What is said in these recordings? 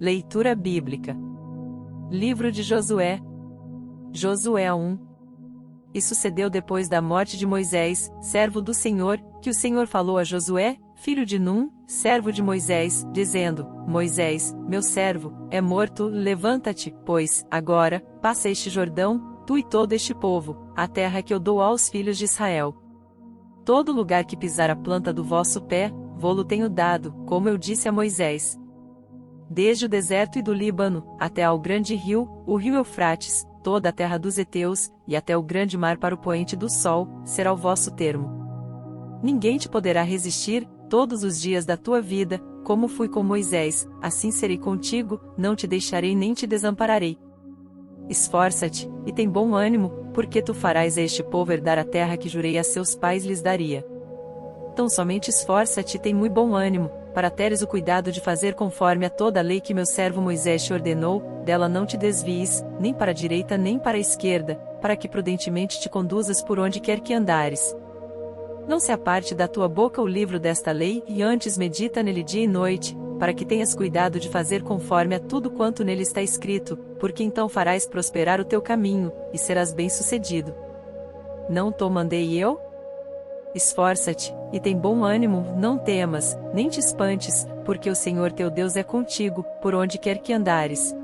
Leitura bíblica. Livro de Josué. Josué 1. E sucedeu depois da morte de Moisés, servo do Senhor, que o Senhor falou a Josué, filho de Num, servo de Moisés, dizendo: Moisés, meu servo, é morto, levanta-te, pois, agora, passa este Jordão, tu e todo este povo, a terra que eu dou aos filhos de Israel. Todo lugar que pisar a planta do vosso pé, vô-lo tenho dado, como eu disse a Moisés. Desde o deserto e do Líbano, até ao grande rio, o rio Eufrates, toda a terra dos heteus, e até o grande mar para o poente do sol, será o vosso termo. Ninguém te poderá resistir, todos os dias da tua vida, como fui com Moisés, assim serei contigo, não te deixarei nem te desampararei. Esforça-te, e tem bom ânimo, porque tu farás a este povo herdar a terra que jurei a seus pais lhes daria. Então somente esforça-te e tem muito bom ânimo, para teres o cuidado de fazer conforme a toda a lei que meu servo Moisés te ordenou, dela não te desvies, nem para a direita nem para a esquerda, para que prudentemente te conduzas por onde quer que andares. Não se aparte da tua boca o livro desta lei, e antes medita nele dia e noite, para que tenhas cuidado de fazer conforme a tudo quanto nele está escrito, porque então farás prosperar o teu caminho, e serás bem-sucedido. Não te mandei eu? Esforça-te, e tem bom ânimo, não temas, nem te espantes, porque o Senhor teu Deus é contigo, por onde quer que andares.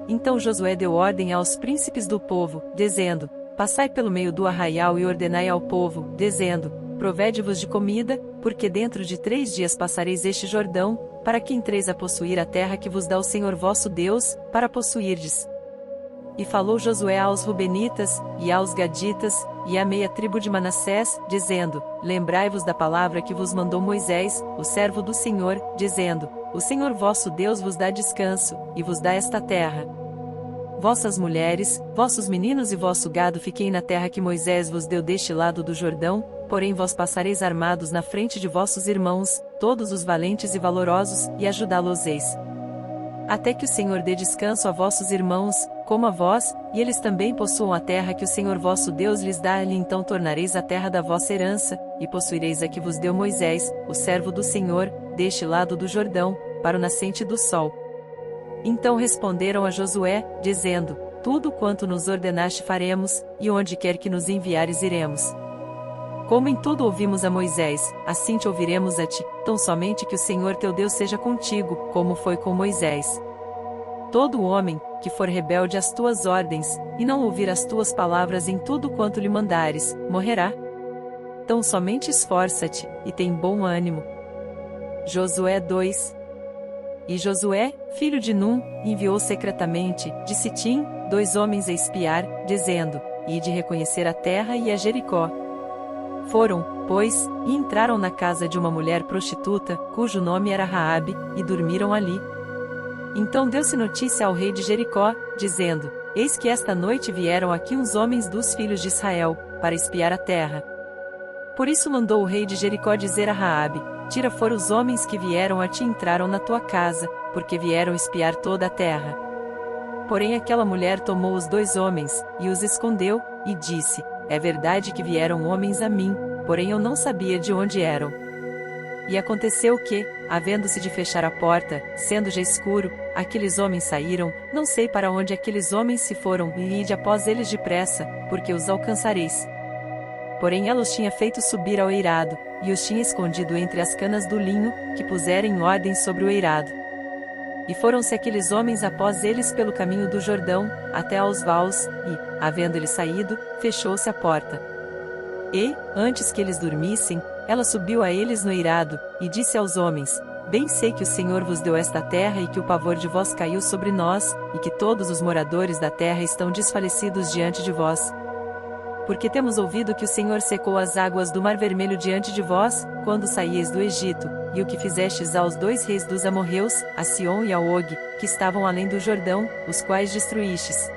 Então Josué deu ordem aos príncipes do povo, dizendo: Passai pelo meio do arraial e ordenai ao povo, dizendo: Provede-vos de comida, porque dentro de 3 dias passareis este Jordão, para que entreis a possuir a terra que vos dá o Senhor vosso Deus, para possuirdes. E falou Josué aos Rubenitas, e aos Gaditas, e à meia tribo de Manassés, dizendo: Lembrai-vos da palavra que vos mandou Moisés, o servo do Senhor, dizendo: O Senhor vosso Deus vos dá descanso, e vos dá esta terra. Vossas mulheres, vossos meninos e vosso gado fiquem na terra que Moisés vos deu deste lado do Jordão, porém vós passareis armados na frente de vossos irmãos, todos os valentes e valorosos, e ajudá-los-eis. Até que o Senhor dê descanso a vossos irmãos, como a vós, e eles também possuam a terra que o Senhor vosso Deus lhes dá, e então tornareis a terra da vossa herança, e possuireis a que vos deu Moisés, o servo do Senhor, deste lado do Jordão, para o nascente do sol. Então responderam a Josué, dizendo: Tudo quanto nos ordenaste faremos, e onde quer que nos enviares iremos. Como em tudo ouvimos a Moisés, assim te ouviremos a ti, tão somente que o Senhor teu Deus seja contigo, como foi com Moisés. Todo homem, que for rebelde às tuas ordens, e não ouvir as tuas palavras em tudo quanto lhe mandares, morrerá. Tão somente esforça-te, e tem bom ânimo. Josué 2. E Josué, filho de Num, enviou secretamente, de Sitim, 2 homens a espiar, dizendo: Ide reconhecer a terra e a Jericó. Foram, pois, e entraram na casa de uma mulher prostituta, cujo nome era Raabe, e dormiram ali. Então deu-se notícia ao rei de Jericó, dizendo: Eis que esta noite vieram aqui uns homens dos filhos de Israel, para espiar a terra. Por isso mandou o rei de Jericó dizer a Raabe: Tira fora os homens que vieram a ti e entraram na tua casa, porque vieram espiar toda a terra. Porém aquela mulher tomou os 2 homens, e os escondeu, e disse: É verdade que vieram homens a mim, porém eu não sabia de onde eram. E aconteceu que, havendo-se de fechar a porta, sendo já escuro, aqueles homens saíram, não sei para onde aqueles homens se foram, e ide após eles depressa, porque os alcançareis. Porém ela os tinha feito subir ao eirado, e os tinha escondido entre as canas do linho, que pusera em ordem sobre o eirado. E foram-se aqueles homens após eles pelo caminho do Jordão, até aos vaus, e, havendo eles saído, fechou-se a porta. E, antes que eles dormissem, ela subiu a eles no eirado, e disse aos homens: Bem sei que o Senhor vos deu esta terra e que o pavor de vós caiu sobre nós, e que todos os moradores da terra estão desfalecidos diante de vós. Porque temos ouvido que o Senhor secou as águas do Mar Vermelho diante de vós, quando saíeis do Egito, e o que fizestes aos 2 reis dos amorreus, a Sion e a Og, que estavam além do Jordão, os quais destruístes.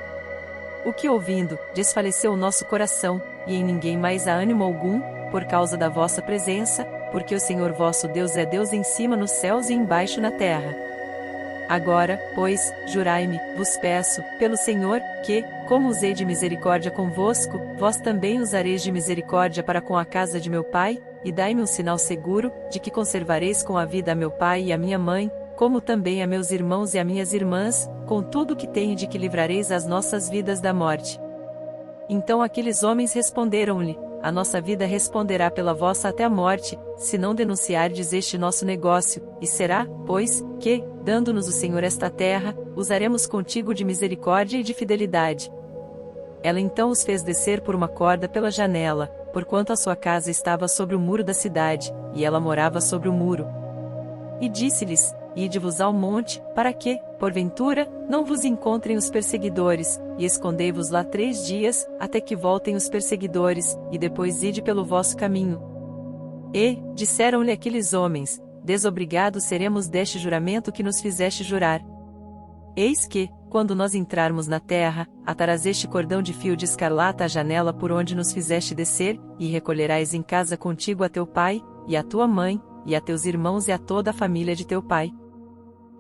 O que ouvindo, desfaleceu o nosso coração, e em ninguém mais há ânimo algum, por causa da vossa presença, porque o Senhor vosso Deus é Deus em cima nos céus e embaixo na terra. Agora, pois, jurai-me, vos peço, pelo Senhor, que, como usei de misericórdia convosco, vós também usareis de misericórdia para com a casa de meu pai, e dai-me um sinal seguro, de que conservareis com a vida a meu pai e a minha mãe, como também a meus irmãos e a minhas irmãs, com tudo que tenho de que livrareis as nossas vidas da morte. Então aqueles homens responderam-lhe: a nossa vida responderá pela vossa até a morte, se não denunciardes este nosso negócio, e será, pois, que, dando-nos o Senhor esta terra, usaremos contigo de misericórdia e de fidelidade. Ela então os fez descer por uma corda pela janela, porquanto a sua casa estava sobre o muro da cidade, e ela morava sobre o muro. E disse-lhes: Ide-vos ao monte, para que, porventura, não vos encontrem os perseguidores, e escondei-vos lá 3 dias, até que voltem os perseguidores, e depois ide pelo vosso caminho. E, disseram-lhe aqueles homens: Desobrigados seremos deste juramento que nos fizeste jurar. Eis que, quando nós entrarmos na terra, atarás este cordão de fio de escarlata à janela por onde nos fizeste descer, e recolherás em casa contigo a teu pai, e a tua mãe, e a teus irmãos e a toda a família de teu pai.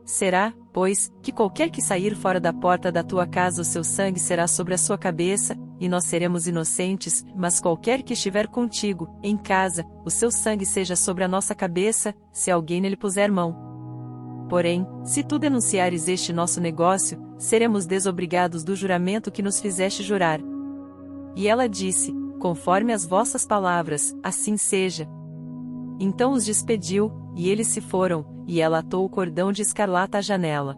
Será, pois, que qualquer que sair fora da porta da tua casa o seu sangue será sobre a sua cabeça, e nós seremos inocentes, mas qualquer que estiver contigo, em casa, o seu sangue seja sobre a nossa cabeça, se alguém nele puser mão. Porém, se tu denunciares este nosso negócio, seremos desobrigados do juramento que nos fizeste jurar. E ela disse: Conforme as vossas palavras, assim seja. Então os despediu, e eles se foram, e ela atou o cordão de escarlata à janela.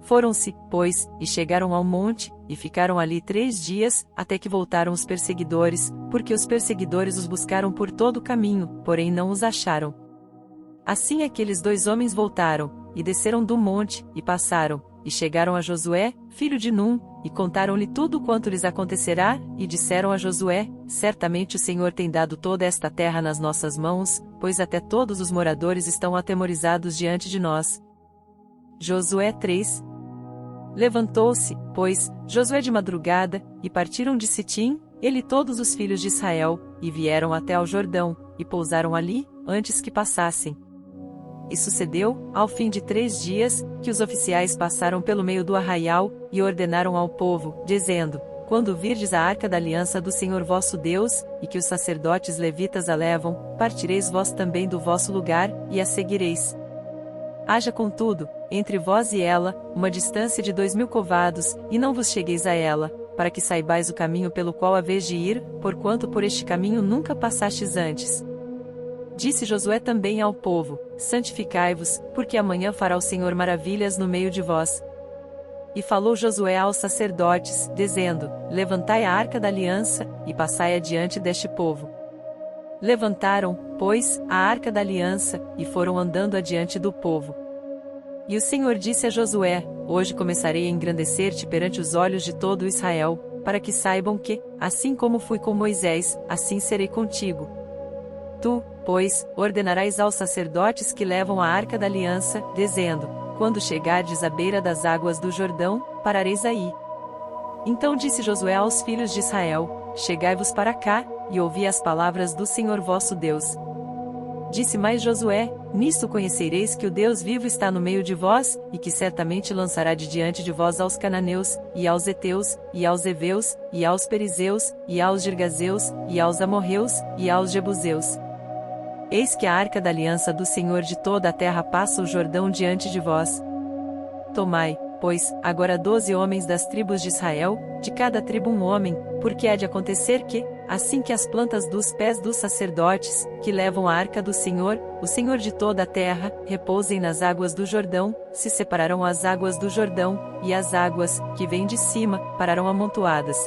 Foram-se, pois, e chegaram ao monte, e ficaram ali 3 dias, até que voltaram os perseguidores, porque os perseguidores os buscaram por todo o caminho, porém não os acharam. Assim aqueles 2 homens voltaram, e desceram do monte, e passaram, e chegaram a Josué, filho de Num, e contaram-lhe tudo quanto lhes acontecerá, e disseram a Josué: Certamente o Senhor tem dado toda esta terra nas nossas mãos, pois até todos os moradores estão atemorizados diante de nós. Josué 3. Levantou-se, pois, Josué de madrugada, e partiram de Sitim, ele e todos os filhos de Israel, e vieram até ao Jordão, e pousaram ali, antes que passassem. E sucedeu, ao fim de 3 dias, que os oficiais passaram pelo meio do arraial, e ordenaram ao povo, dizendo: Quando virdes a arca da aliança do Senhor vosso Deus, e que os sacerdotes levitas a levam, partireis vós também do vosso lugar, e a seguireis. Haja contudo, entre vós e ela, uma distância de 2000 covados, e não vos chegueis a ela, para que saibais o caminho pelo qual haveis de ir, porquanto por este caminho nunca passastes antes. Disse Josué também ao povo: Santificai-vos, porque amanhã fará o Senhor maravilhas no meio de vós. E falou Josué aos sacerdotes, dizendo: Levantai a arca da aliança, e passai adiante deste povo. Levantaram, pois, a arca da aliança, e foram andando adiante do povo. E o Senhor disse a Josué: Hoje começarei a engrandecer-te perante os olhos de todo Israel, para que saibam que, assim como fui com Moisés, assim serei contigo. Tu, pois, ordenarás aos sacerdotes que levam a arca da aliança, dizendo: Quando chegardes à beira das águas do Jordão, parareis aí. Então disse Josué aos filhos de Israel: Chegai-vos para cá, e ouvi as palavras do Senhor vosso Deus. Disse mais Josué: Nisto conhecereis que o Deus vivo está no meio de vós, e que certamente lançará de diante de vós aos cananeus, e aos heteus, e aos heveus, e aos perizeus, e aos girgazeus, e aos amorreus, e aos jebuseus. Eis que a arca da aliança do Senhor de toda a terra passa o Jordão diante de vós. Tomai, pois, agora 12 homens das tribos de Israel, de cada tribo um homem, porque há de acontecer que, assim que as plantas dos pés dos sacerdotes, que levam a arca do Senhor, o Senhor de toda a terra, repousem nas águas do Jordão, se separarão as águas do Jordão, e as águas, que vêm de cima, pararão amontoadas.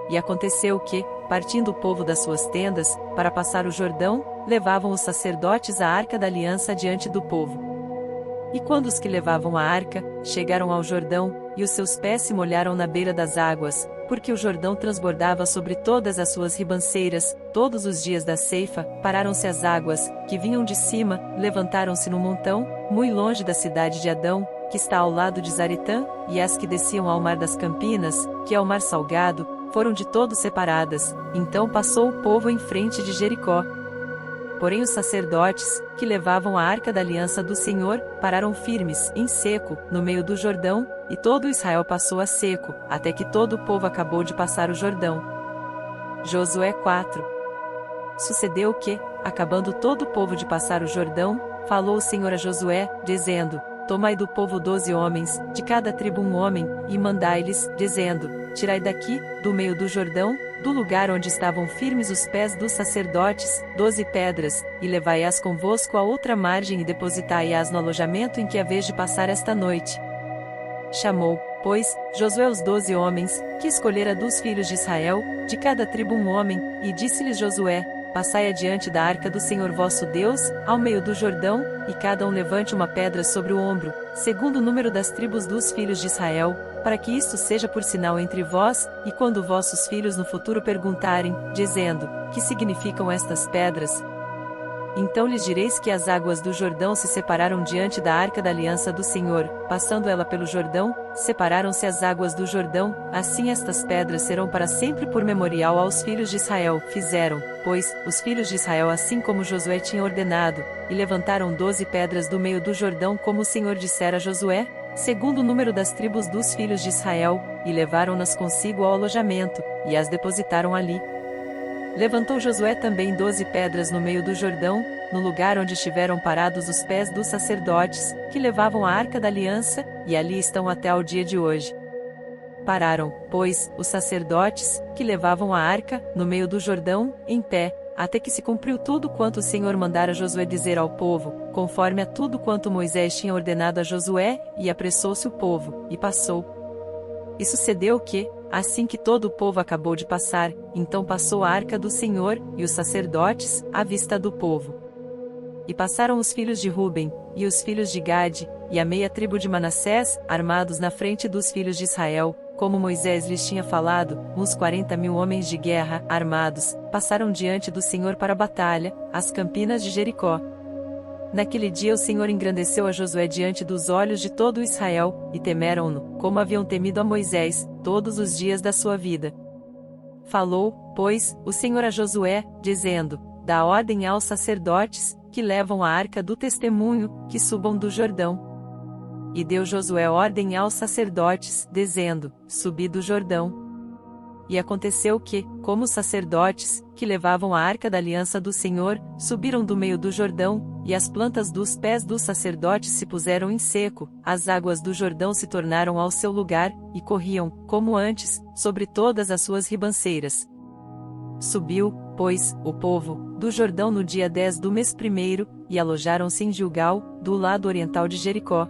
E aconteceu que, partindo o povo das suas tendas, para passar o Jordão, levavam os sacerdotes a arca da aliança diante do povo. E quando os que levavam a arca, chegaram ao Jordão, e os seus pés se molharam na beira das águas, porque o Jordão transbordava sobre todas as suas ribanceiras, todos os dias da ceifa, pararam-se as águas, que vinham de cima, levantaram-se no montão, muito longe da cidade de Adão, que está ao lado de Zaretã, e as que desciam ao mar das Campinas, que é o mar salgado, foram de todo separadas. Então passou o povo em frente de Jericó. Porém os sacerdotes, que levavam a arca da aliança do Senhor, pararam firmes, em seco, no meio do Jordão, e todo Israel passou a seco, até que todo o povo acabou de passar o Jordão. Josué 4. Sucedeu que, acabando todo o povo de passar o Jordão, falou o Senhor a Josué, dizendo: Tomai do povo 12 homens, de cada tribo um homem, e mandai-lhes, dizendo: Tirai daqui, do meio do Jordão, do lugar onde estavam firmes os pés dos sacerdotes, 12 pedras, e levai-as convosco à outra margem e depositai-as no alojamento em que haveis de passar esta noite. Chamou, pois, Josué os 12 homens, que escolhera dos filhos de Israel, de cada tribo um homem, e disse-lhes Josué: Passai adiante da arca do Senhor vosso Deus, ao meio do Jordão, e cada um levante uma pedra sobre o ombro, segundo o número das tribos dos filhos de Israel, para que isto seja por sinal entre vós, e quando vossos filhos no futuro perguntarem, dizendo: Que significam estas pedras? Então lhes direis que as águas do Jordão se separaram diante da arca da aliança do Senhor, passando ela pelo Jordão, separaram-se as águas do Jordão, assim estas pedras serão para sempre por memorial aos filhos de Israel. Fizeram, pois, os filhos de Israel assim como Josué tinha ordenado, e levantaram 12 pedras do meio do Jordão como o Senhor dissera a Josué, segundo o número das tribos dos filhos de Israel, e levaram-nas consigo ao alojamento, e as depositaram ali. Levantou Josué também 12 pedras no meio do Jordão, no lugar onde estiveram parados os pés dos sacerdotes, que levavam a arca da aliança, e ali estão até ao dia de hoje. Pararam, pois, os sacerdotes, que levavam a arca, no meio do Jordão, em pé, até que se cumpriu tudo quanto o Senhor mandara Josué dizer ao povo, conforme a tudo quanto Moisés tinha ordenado a Josué, e apressou-se o povo, e passou. E sucedeu que, assim que todo o povo acabou de passar, então passou a arca do Senhor, e os sacerdotes, à vista do povo. E passaram os filhos de Ruben, e os filhos de Gade, e a meia tribo de Manassés, armados na frente dos filhos de Israel, como Moisés lhes tinha falado, uns 40.000 homens de guerra, armados, passaram diante do Senhor para a batalha, às campinas de Jericó. Naquele dia o Senhor engrandeceu a Josué diante dos olhos de todo Israel, e temeram-no, como haviam temido a Moisés, todos os dias da sua vida. Falou, pois, o Senhor a Josué, dizendo: Dá ordem aos sacerdotes, que levam a arca do testemunho, que subam do Jordão. E deu Josué ordem aos sacerdotes, dizendo: Subi do Jordão. E aconteceu que, como os sacerdotes, que levavam a arca da aliança do Senhor, subiram do meio do Jordão, e as plantas dos pés dos sacerdotes se puseram em seco, as águas do Jordão se tornaram ao seu lugar, e corriam, como antes, sobre todas as suas ribanceiras. Subiu, pois, o povo, do Jordão no dia 10 do mês primeiro, e alojaram-se em Gilgal, do lado oriental de Jericó.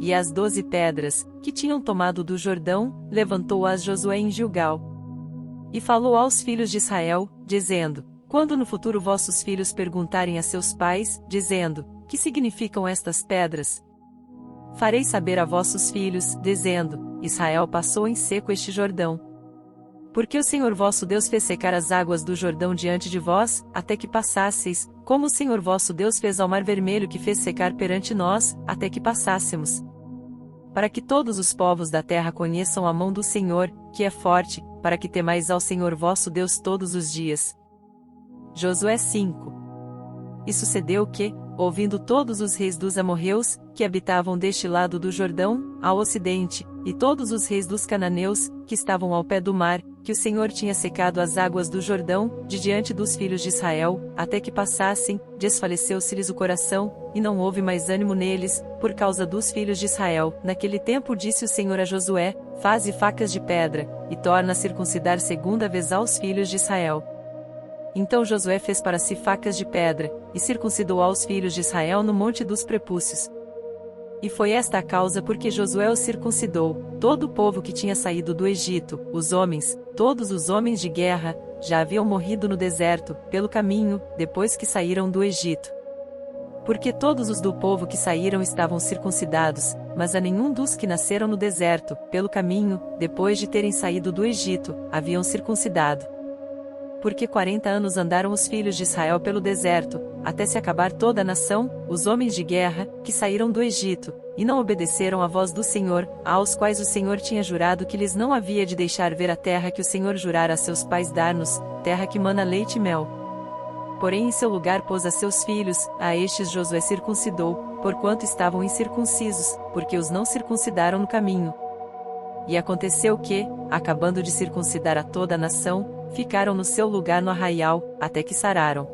E as 12 pedras, que tinham tomado do Jordão, levantou-as Josué em Gilgal. E falou aos filhos de Israel, dizendo: Quando no futuro vossos filhos perguntarem a seus pais, dizendo: Que significam estas pedras? Fareis saber a vossos filhos, dizendo: Israel passou em seco este Jordão. Porque o Senhor vosso Deus fez secar as águas do Jordão diante de vós, até que passasseis, como o Senhor vosso Deus fez ao Mar Vermelho que fez secar perante nós, até que passássemos. Para que todos os povos da terra conheçam a mão do Senhor, que é forte, para que temais ao Senhor vosso Deus todos os dias. Josué 5. E sucedeu que, ouvindo todos os reis dos amorreus, que habitavam deste lado do Jordão, ao ocidente, e todos os reis dos cananeus, que estavam ao pé do mar, que o Senhor tinha secado as águas do Jordão, de diante dos filhos de Israel, até que passassem, desfaleceu-se-lhes o coração, e não houve mais ânimo neles, por causa dos filhos de Israel. Naquele tempo disse o Senhor a Josué: Faze facas de pedra, e torna a circuncidar segunda vez aos filhos de Israel. Então Josué fez para si facas de pedra, e circuncidou aos filhos de Israel no monte dos prepúcios. E foi esta a causa porque Josué os circuncidou, todo o povo que tinha saído do Egito, os homens, todos os homens de guerra, já haviam morrido no deserto, pelo caminho, depois que saíram do Egito. Porque todos os do povo que saíram estavam circuncidados, mas a nenhum dos que nasceram no deserto, pelo caminho, depois de terem saído do Egito, haviam circuncidado. Porque 40 anos andaram os filhos de Israel pelo deserto, até se acabar toda a nação, os homens de guerra, que saíram do Egito, e não obedeceram à voz do Senhor, aos quais o Senhor tinha jurado que lhes não havia de deixar ver a terra que o Senhor jurara a seus pais dar-nos, terra que mana leite e mel. Porém em seu lugar pôs a seus filhos, a estes Josué circuncidou, porquanto estavam incircuncisos, porque os não circuncidaram no caminho. E aconteceu que, acabando de circuncidar a toda a nação, ficaram no seu lugar no arraial, até que sararam.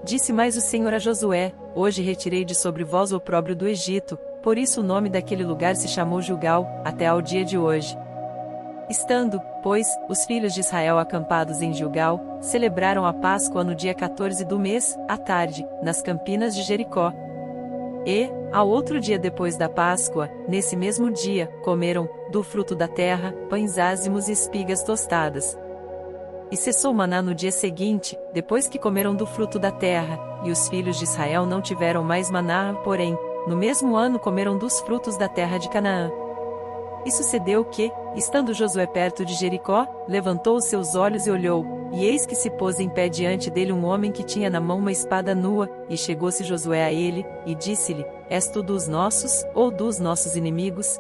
Disse mais o Senhor a Josué: hoje retirei de sobre vós o opróbrio do Egito, por isso o nome daquele lugar se chamou Gilgal, até ao dia de hoje. Estando, pois, os filhos de Israel acampados em Gilgal, celebraram a Páscoa no dia 14 do mês, à tarde, nas campinas de Jericó. E, ao outro dia depois da Páscoa, nesse mesmo dia, comeram, do fruto da terra, pães ázimos e espigas tostadas. E cessou o maná no dia seguinte, depois que comeram do fruto da terra, e os filhos de Israel não tiveram mais maná, porém, no mesmo ano comeram dos frutos da terra de Canaã. E sucedeu que, estando Josué perto de Jericó, levantou os seus olhos e olhou, e eis que se pôs em pé diante dele um homem que tinha na mão uma espada nua, e chegou-se Josué a ele, e disse-lhe: És tu dos nossos, ou dos nossos inimigos?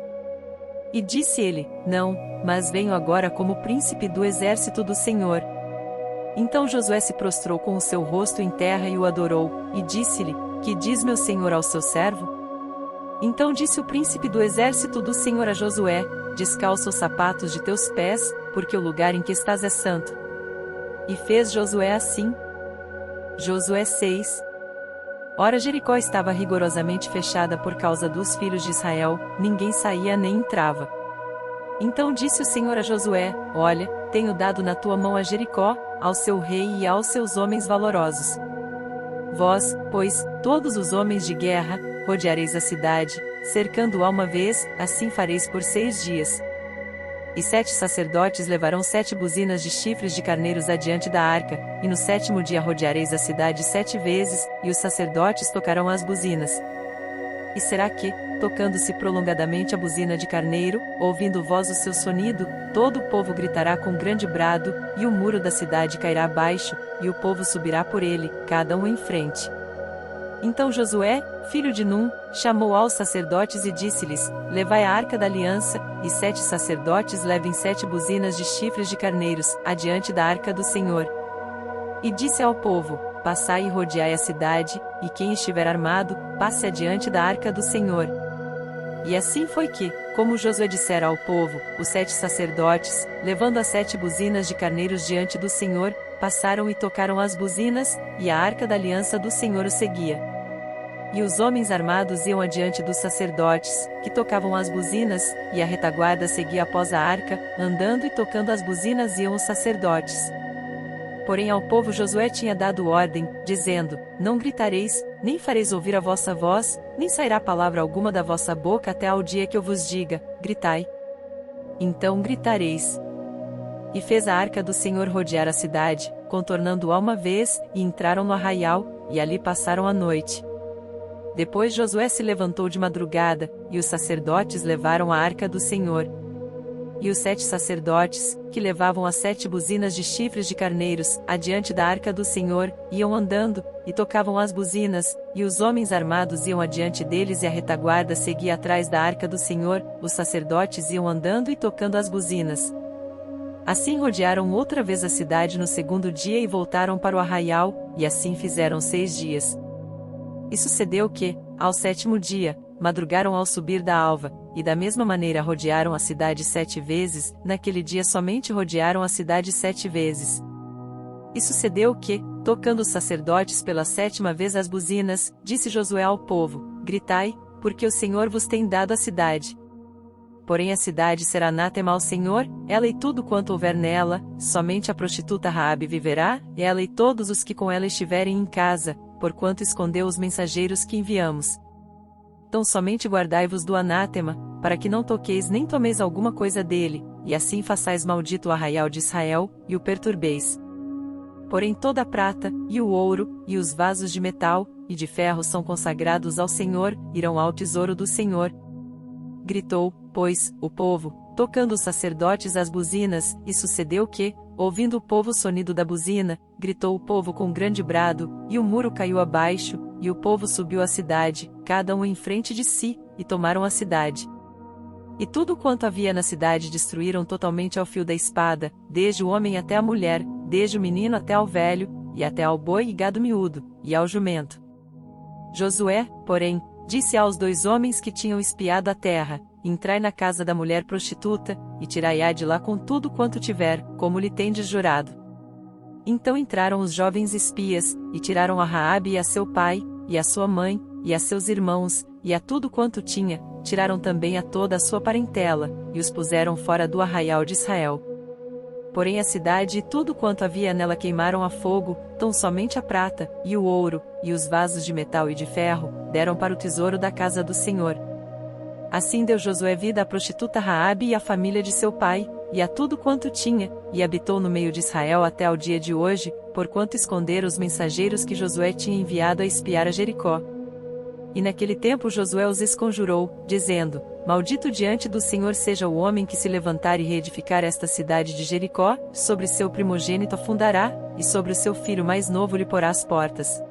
E disse ele: Não, mas venho agora como príncipe do exército do Senhor. Então Josué se prostrou com o seu rosto em terra e o adorou, e disse-lhe: Que diz meu senhor ao seu servo? Então disse o príncipe do exército do Senhor a Josué: Descalça os sapatos de teus pés, porque o lugar em que estás é santo. E fez Josué assim. Josué 6. Ora Jericó estava rigorosamente fechada por causa dos filhos de Israel, ninguém saía nem entrava. Então disse o Senhor a Josué: Olha, tenho dado na tua mão a Jericó, ao seu rei e aos seus homens valorosos. Vós, pois, todos os homens de guerra, rodeareis a cidade, cercando-a uma vez, assim fareis por 6 dias. E 7 sacerdotes levarão 7 buzinas de chifres de carneiros adiante da arca, e no 7º dia rodeareis a cidade 7 vezes, e os sacerdotes tocarão as buzinas. E será que, tocando-se prolongadamente a buzina de carneiro, ouvindo vós o seu sonido, todo o povo gritará com grande brado, e o muro da cidade cairá abaixo, e o povo subirá por ele, cada um em frente. Então Josué, filho de Num, chamou aos sacerdotes e disse-lhes: Levai a arca da aliança, e 7 sacerdotes levem 7 buzinas de chifres de carneiros, adiante da arca do Senhor. E disse ao povo: Passai e rodeai a cidade, e quem estiver armado, passe adiante da arca do Senhor. E assim foi que, como Josué dissera ao povo, os 7 sacerdotes, levando as 7 buzinas de carneiros diante do Senhor, passaram e tocaram as buzinas, e a arca da aliança do Senhor o seguia. E os homens armados iam adiante dos sacerdotes, que tocavam as buzinas, e a retaguarda seguia após a arca, andando e tocando as buzinas iam os sacerdotes. Porém ao povo Josué tinha dado ordem, dizendo: Não gritareis, nem fareis ouvir a vossa voz, nem sairá palavra alguma da vossa boca até ao dia que eu vos diga: Gritai. Então gritareis. E fez a arca do Senhor rodear a cidade, contornando-a uma vez, e entraram no arraial, e ali passaram a noite. Depois Josué se levantou de madrugada, e os sacerdotes levaram a arca do Senhor. E os 7 sacerdotes, que levavam as 7 buzinas de chifres de carneiros, adiante da arca do Senhor, iam andando, e tocavam as buzinas, e os homens armados iam adiante deles e a retaguarda seguia atrás da arca do Senhor, os sacerdotes iam andando e tocando as buzinas. Assim rodearam outra vez a cidade no 2º dia e voltaram para o arraial, e assim fizeram 6 dias. E sucedeu que, ao 7º dia, madrugaram ao subir da alva, e da mesma maneira rodearam a cidade 7 vezes, naquele dia somente rodearam a cidade 7 vezes. E sucedeu que, tocando os sacerdotes pela 7ª vez as buzinas, disse Josué ao povo: Gritai, porque o Senhor vos tem dado a cidade. Porém a cidade será anátema ao Senhor, ela e tudo quanto houver nela, somente a prostituta Raabe viverá, ela e todos os que com ela estiverem em casa, porquanto escondeu os mensageiros que enviamos. Então somente guardai-vos do anátema, para que não toqueis nem tomeis alguma coisa dele, e assim façais maldito o arraial de Israel, e o perturbeis. Porém toda a prata, e o ouro, e os vasos de metal, e de ferro são consagrados ao Senhor, irão ao tesouro do Senhor. Gritou, pois, o povo, tocando os sacerdotes as buzinas, e sucedeu que, ouvindo o povo o sonido da buzina, gritou o povo com grande brado, e o muro caiu abaixo, e o povo subiu à cidade, cada um em frente de si, e tomaram a cidade. E tudo quanto havia na cidade destruíram totalmente ao fio da espada, desde o homem até a mulher, desde o menino até ao velho, e até ao boi e gado miúdo, e ao jumento. Josué, porém, disse aos 2 homens que tinham espiado a terra: Entrai na casa da mulher prostituta, e tirai-a de lá com tudo quanto tiver, como lhe tendes jurado. Então entraram os jovens espias, e tiraram a Raabe e a seu pai, e a sua mãe, e a seus irmãos, e a tudo quanto tinha, tiraram também a toda a sua parentela, e os puseram fora do arraial de Israel. Porém a cidade e tudo quanto havia nela queimaram a fogo, tão somente a prata, e o ouro, e os vasos de metal e de ferro, deram para o tesouro da casa do Senhor. Assim deu Josué vida à prostituta Raabe e à família de seu pai, e a tudo quanto tinha, e habitou no meio de Israel até ao dia de hoje, porquanto esconderam os mensageiros que Josué tinha enviado a espiar a Jericó. E naquele tempo Josué os esconjurou, dizendo: Maldito diante do Senhor seja o homem que se levantar e reedificar esta cidade de Jericó, sobre seu primogênito a fundará, e sobre o seu filho mais novo lhe porá as portas.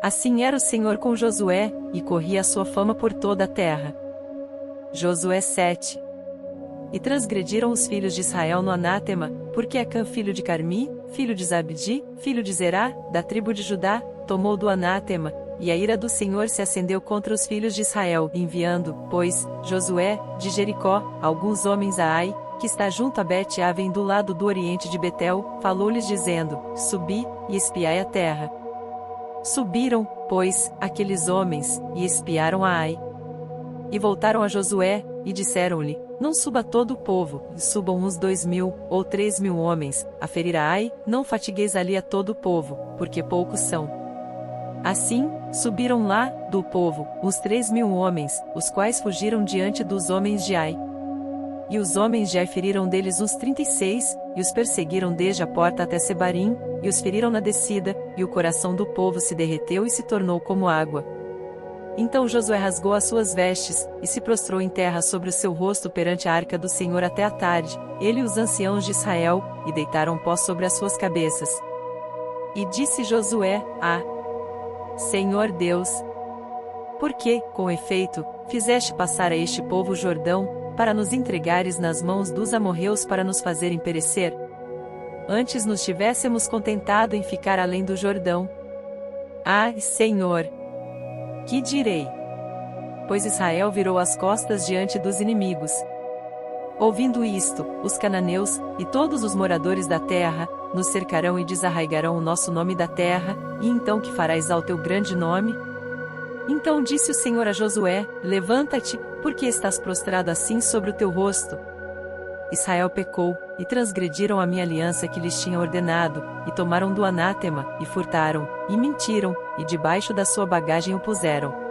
Assim era o Senhor com Josué, e corria a sua fama por toda a terra. Josué 7. E transgrediram os filhos de Israel no anátema, porque Acã filho de Carmi, filho de Zabdi, filho de Zerá, da tribo de Judá, tomou do anátema, e a ira do Senhor se acendeu contra os filhos de Israel, enviando, pois, Josué, de Jericó, alguns homens a Ai, que está junto a Bet-Aven do lado do oriente de Betel, falou-lhes dizendo: Subi, e espiai a terra. Subiram, pois, aqueles homens, e espiaram a Ai. E voltaram a Josué, e disseram-lhe: Não suba todo o povo, e subam uns 2.000, ou 3.000 homens, a ferir a Ai, não fatigueis ali a todo o povo, porque poucos são. Assim, subiram lá, do povo, os 3.000 homens, os quais fugiram diante dos homens de Ai. E os homens de Ai feriram deles uns 36, e os perseguiram desde a porta até Sebarim, e os feriram na descida, e o coração do povo se derreteu e se tornou como água. Então Josué rasgou as suas vestes, e se prostrou em terra sobre o seu rosto perante a arca do Senhor até a tarde, ele e os anciãos de Israel, e deitaram pó sobre as suas cabeças. E disse Josué: Senhor Deus, por que, com efeito, fizeste passar a este povo o Jordão, para nos entregares nas mãos dos amorreus para nos fazerem perecer? Antes nos tivéssemos contentado em ficar além do Jordão. Senhor, que direi? Pois Israel virou as costas diante dos inimigos. Ouvindo isto, os cananeus, e todos os moradores da terra, nos cercarão e desarraigarão o nosso nome da terra, e então que farás ao teu grande nome? Então disse o Senhor a Josué: Levanta-te, porque estás prostrado assim sobre o teu rosto. Israel pecou, e transgrediram a minha aliança que lhes tinha ordenado, e tomaram do anátema, e furtaram, e mentiram, e debaixo da sua bagagem o puseram.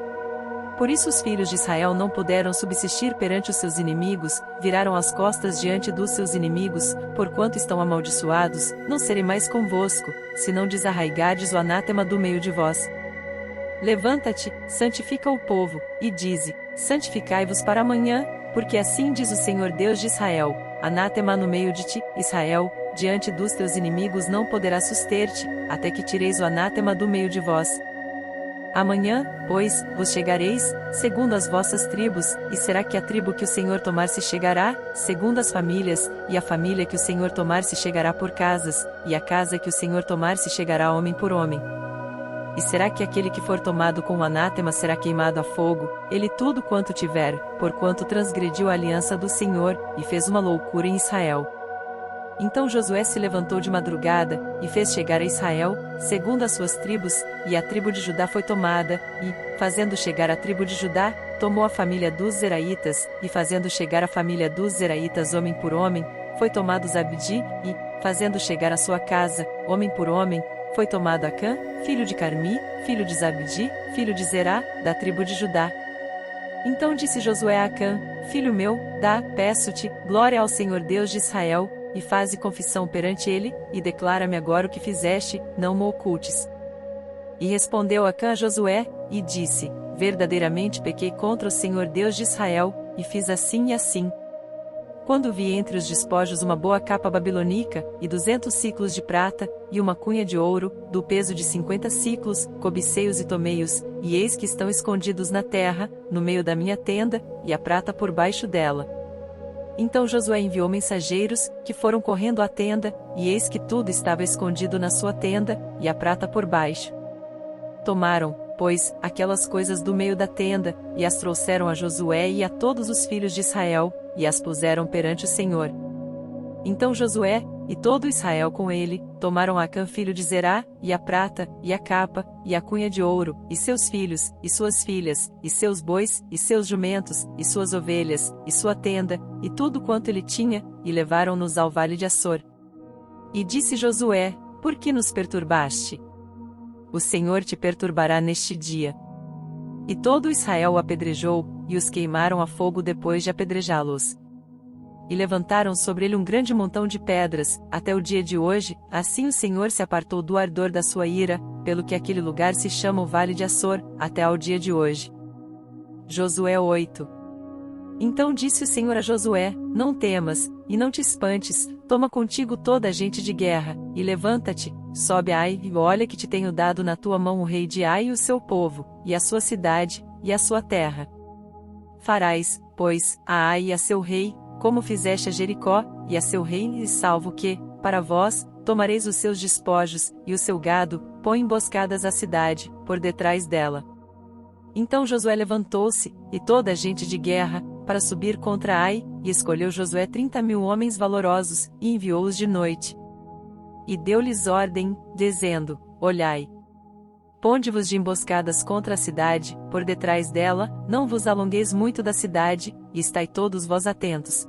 Por isso os filhos de Israel não puderam subsistir perante os seus inimigos, viraram as costas diante dos seus inimigos, porquanto estão amaldiçoados, não serei mais convosco, se não desarraigardes o anátema do meio de vós. Levanta-te, santifica o povo, e dize: Santificai-vos para amanhã, porque assim diz o Senhor Deus de Israel: Anátema no meio de ti, Israel, diante dos teus inimigos não poderás suster-te, até que tireis o anátema do meio de vós. Amanhã, pois, vos chegareis, segundo as vossas tribos, e será que a tribo que o Senhor tomar se chegará, segundo as famílias, e a família que o Senhor tomar se chegará por casas, e a casa que o Senhor tomar se chegará homem por homem. E será que aquele que for tomado com o anátema será queimado a fogo, ele tudo quanto tiver, porquanto transgrediu a aliança do Senhor, e fez uma loucura em Israel. Então Josué se levantou de madrugada, e fez chegar a Israel, segundo as suas tribos, e a tribo de Judá foi tomada, e, fazendo chegar a tribo de Judá, tomou a família dos Zeraitas, e fazendo chegar a família dos Zeraitas homem por homem, foi tomado Zabdi, e, fazendo chegar a sua casa, homem por homem, foi tomado Acã, filho de Carmi, filho de Zabdi, filho de Zerá, da tribo de Judá. Então disse Josué a Acã: Filho meu, peço-te, glória ao Senhor Deus de Israel, e faze confissão perante ele, e declara-me agora o que fizeste, não mo ocultes. E respondeu Acã a Josué, e disse: Verdadeiramente pequei contra o Senhor Deus de Israel, e fiz assim e assim. Quando vi entre os despojos uma boa capa babilônica, e 200 siclos de prata, e uma cunha de ouro, do peso de 50 siclos, cobicei-os e tomei-os, e eis que estão escondidos na terra, no meio da minha tenda, e a prata por baixo dela. Então Josué enviou mensageiros, que foram correndo à tenda, e eis que tudo estava escondido na sua tenda, e a prata por baixo. Tomaram, pois, aquelas coisas do meio da tenda, e as trouxeram a Josué e a todos os filhos de Israel, e as puseram perante o Senhor. Então Josué, e todo Israel com ele, tomaram Acã filho de Zerá, e a prata, e a capa, e a cunha de ouro, e seus filhos, e suas filhas, e seus bois, e seus jumentos, e suas ovelhas, e sua tenda, e tudo quanto ele tinha, e levaram-nos ao vale de Açor. E disse Josué: Por que nos perturbaste? O Senhor te perturbará neste dia. E todo Israel o apedrejou, e os queimaram a fogo depois de apedrejá-los. E levantaram sobre ele um grande montão de pedras, até o dia de hoje, assim o Senhor se apartou do ardor da sua ira, pelo que aquele lugar se chama o Vale de Açor, até ao dia de hoje. Josué 8. Então disse o Senhor a Josué: Não temas, e não te espantes, toma contigo toda a gente de guerra, e levanta-te, sobe a Ai, e olha que te tenho dado na tua mão o rei de Ai e o seu povo, e a sua cidade, e a sua terra. Farás, pois, a Ai e a seu rei, como fizeste a Jericó, e a seu rei, e salvo que, para vós, tomareis os seus despojos, e o seu gado, põe emboscadas à cidade, por detrás dela. Então Josué levantou-se, e toda a gente de guerra, para subir contra Ai, e escolheu Josué 30.000 homens valorosos, e enviou-os de noite. E deu-lhes ordem, dizendo: Olhai. Ponde-vos de emboscadas contra a cidade, por detrás dela, não vos alongueis muito da cidade, e estai todos vós atentos.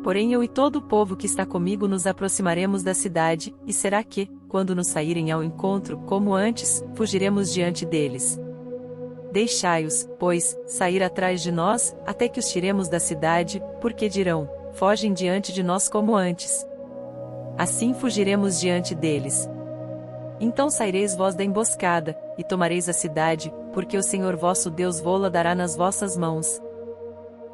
Porém eu e todo o povo que está comigo nos aproximaremos da cidade, e será que, quando nos saírem ao encontro, como antes, fugiremos diante deles. Deixai-os, pois, sair atrás de nós, até que os tiremos da cidade, porque dirão: Fogem diante de nós como antes. Assim fugiremos diante deles. Então saireis vós da emboscada, e tomareis a cidade, porque o Senhor vosso Deus vô-la dará nas vossas mãos.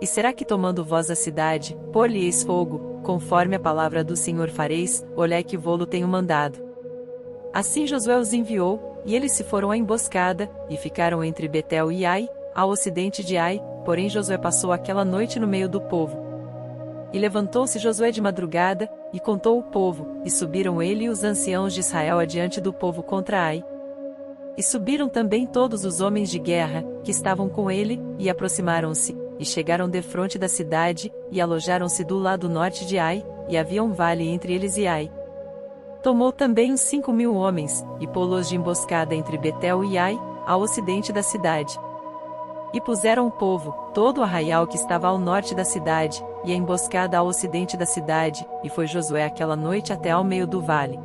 E será que tomando vós a cidade, pôr-lhe-eis fogo, conforme a palavra do Senhor fareis, olhai que vô-lo tenho mandado. Assim Josué os enviou, e eles se foram à emboscada, e ficaram entre Betel e Ai, ao ocidente de Ai, porém Josué passou aquela noite no meio do povo. E levantou-se Josué de madrugada, e contou o povo, e subiram ele e os anciãos de Israel adiante do povo contra Ai. E subiram também todos os homens de guerra, que estavam com ele, e aproximaram-se, e chegaram defronte da cidade, e alojaram-se do lado norte de Ai, e havia um vale entre eles e Ai. Tomou também uns 5.000 homens, e pô-los de emboscada entre Betel e Ai, ao ocidente da cidade. E puseram o povo, todo o arraial que estava ao norte da cidade, e a emboscada ao ocidente da cidade, e foi Josué aquela noite até ao meio do vale.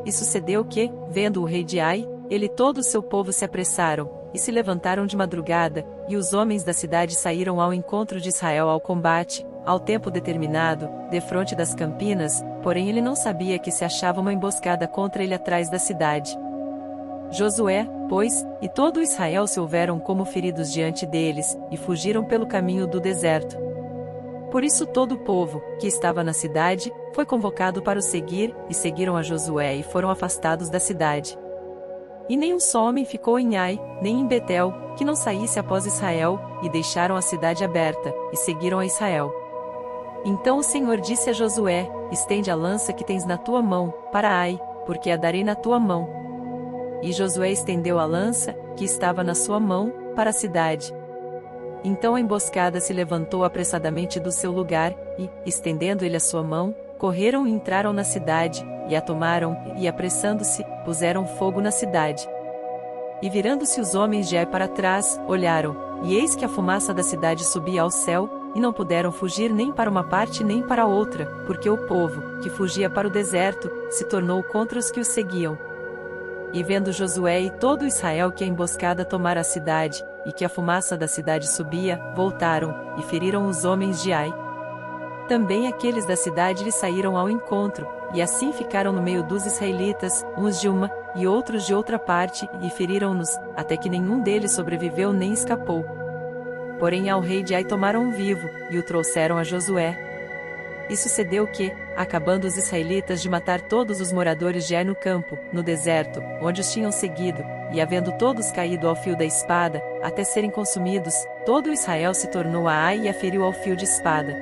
E sucedeu que, vendo o rei de Ai, ele e todo o seu povo se apressaram, e se levantaram de madrugada, e os homens da cidade saíram ao encontro de Israel ao combate, ao tempo determinado, defronte das campinas, porém ele não sabia que se achava uma emboscada contra ele atrás da cidade. Josué, pois, e todo Israel se houveram como feridos diante deles, e fugiram pelo caminho do deserto. Por isso todo o povo, que estava na cidade, foi convocado para o seguir, e seguiram a Josué e foram afastados da cidade. E nem um só homem ficou em Ai, nem em Betel, que não saísse após Israel, e deixaram a cidade aberta, e seguiram a Israel. Então o Senhor disse a Josué: Estende a lança que tens na tua mão, para Ai, porque a darei na tua mão. E Josué estendeu a lança, que estava na sua mão, para a cidade. Então a emboscada se levantou apressadamente do seu lugar, e, estendendo ele a sua mão, correram e entraram na cidade, e a tomaram, e apressando-se, puseram fogo na cidade. E virando-se os homens de Ai para trás, olharam, e eis que a fumaça da cidade subia ao céu, e não puderam fugir nem para uma parte nem para outra, porque o povo, que fugia para o deserto, se tornou contra os que os seguiam. E vendo Josué e todo Israel que a emboscada tomara a cidade, e que a fumaça da cidade subia, voltaram, e feriram os homens de Ai. Também aqueles da cidade lhe saíram ao encontro, e assim ficaram no meio dos israelitas, uns de uma, e outros de outra parte, e feriram-nos, até que nenhum deles sobreviveu nem escapou. Porém ao rei de Ai tomaram vivo, e o trouxeram a Josué. E sucedeu que, acabando os israelitas de matar todos os moradores de Ai no campo, no deserto, onde os tinham seguido, e havendo todos caído ao fio da espada, até serem consumidos, todo Israel se tornou a Ai e a feriu ao fio de espada.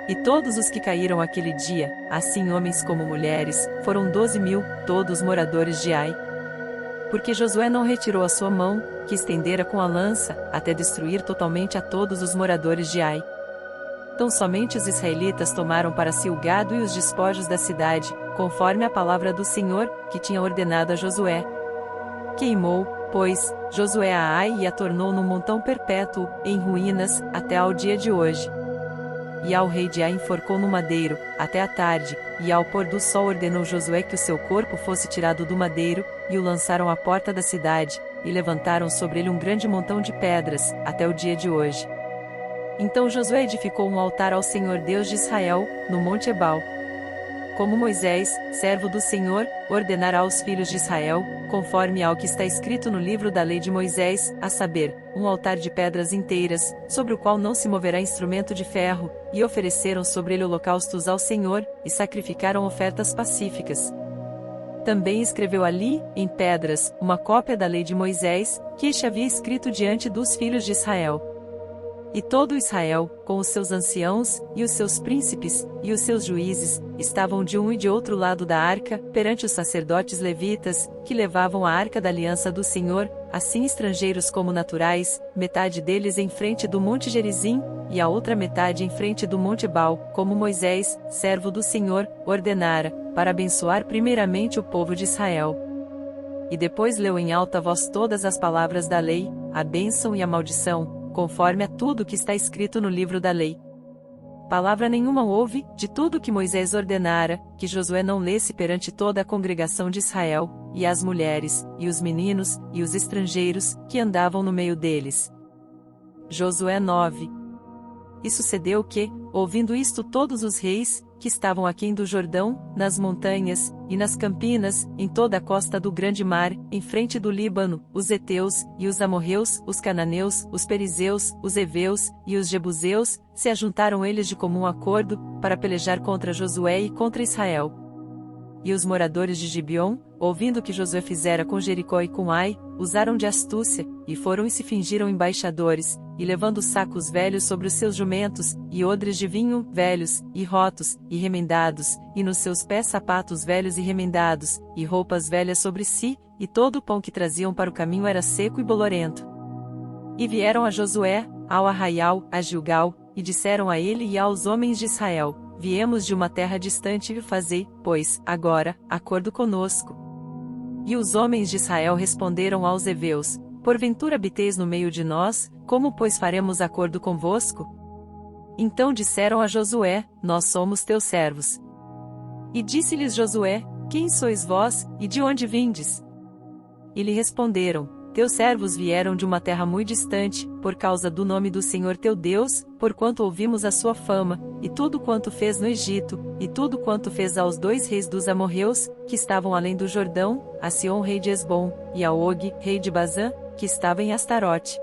E todos os que caíram aquele dia, assim homens como mulheres, foram 12.000, todos moradores de Ai. Porque Josué não retirou a sua mão, que estendera com a lança, até destruir totalmente a todos os moradores de Ai. Tão somente os israelitas tomaram para si o gado e os despojos da cidade, conforme a palavra do Senhor, que tinha ordenado a Josué. Queimou, pois, Josué a Ai e a tornou num montão perpétuo, em ruínas, até ao dia de hoje. E ao rei de Ai enforcou no madeiro, até a tarde, e ao pôr do sol ordenou Josué que o seu corpo fosse tirado do madeiro, e o lançaram à porta da cidade, e levantaram sobre ele um grande montão de pedras, até o dia de hoje. Então Josué edificou um altar ao Senhor Deus de Israel, no monte Ebal. Como Moisés, servo do Senhor, ordenará aos filhos de Israel, conforme ao que está escrito no livro da lei de Moisés, a saber, um altar de pedras inteiras, sobre o qual não se moverá instrumento de ferro, e ofereceram sobre ele holocaustos ao Senhor, e sacrificaram ofertas pacíficas. Também escreveu ali, em pedras, uma cópia da lei de Moisés, que este havia escrito diante dos filhos de Israel. E todo Israel, com os seus anciãos, e os seus príncipes, e os seus juízes, estavam de um e de outro lado da arca, perante os sacerdotes levitas, que levavam a arca da aliança do Senhor, assim estrangeiros como naturais, metade deles em frente do monte Gerizim, e a outra metade em frente do monte Ebal, como Moisés, servo do Senhor, ordenara, para abençoar primeiramente o povo de Israel. E depois leu em alta voz todas as palavras da lei, a bênção e a maldição, conforme a tudo que está escrito no livro da lei. Palavra nenhuma houve, de tudo que Moisés ordenara, que Josué não lesse perante toda a congregação de Israel, e as mulheres, e os meninos, e os estrangeiros, que andavam no meio deles. Josué 9. E sucedeu que, ouvindo isto todos os reis, que estavam aquém do Jordão, nas montanhas, e nas campinas, em toda a costa do grande mar, em frente do Líbano, os heteus, e os amorreus, os cananeus, os perizeus, os heveus, e os jebuseus, se ajuntaram eles de comum acordo, para pelejar contra Josué e contra Israel. E os moradores de Gibeon, ouvindo o que Josué fizera com Jericó e com Ai, usaram de astúcia, e foram e se fingiram embaixadores, e levando sacos velhos sobre os seus jumentos, e odres de vinho velhos, e rotos, e remendados, e nos seus pés sapatos velhos e remendados, e roupas velhas sobre si, e todo o pão que traziam para o caminho era seco e bolorento. E vieram a Josué, ao arraial, a Gilgal, e disseram a ele e aos homens de Israel: Viemos de uma terra distante e fazei, pois, agora, acordo conosco. E os homens de Israel responderam aos heveus: Porventura habiteis no meio de nós, como pois faremos acordo convosco? Então disseram a Josué: Nós somos teus servos. E disse-lhes Josué: Quem sois vós, e de onde vindes? E lhe responderam: Teus servos vieram de uma terra muito distante, por causa do nome do Senhor teu Deus, porquanto ouvimos a sua fama, e tudo quanto fez no Egito, e tudo quanto fez aos 2 reis dos amorreus, que estavam além do Jordão, a Sion rei de Hesbom, e a Og, rei de Bazã, que estava em Astarote.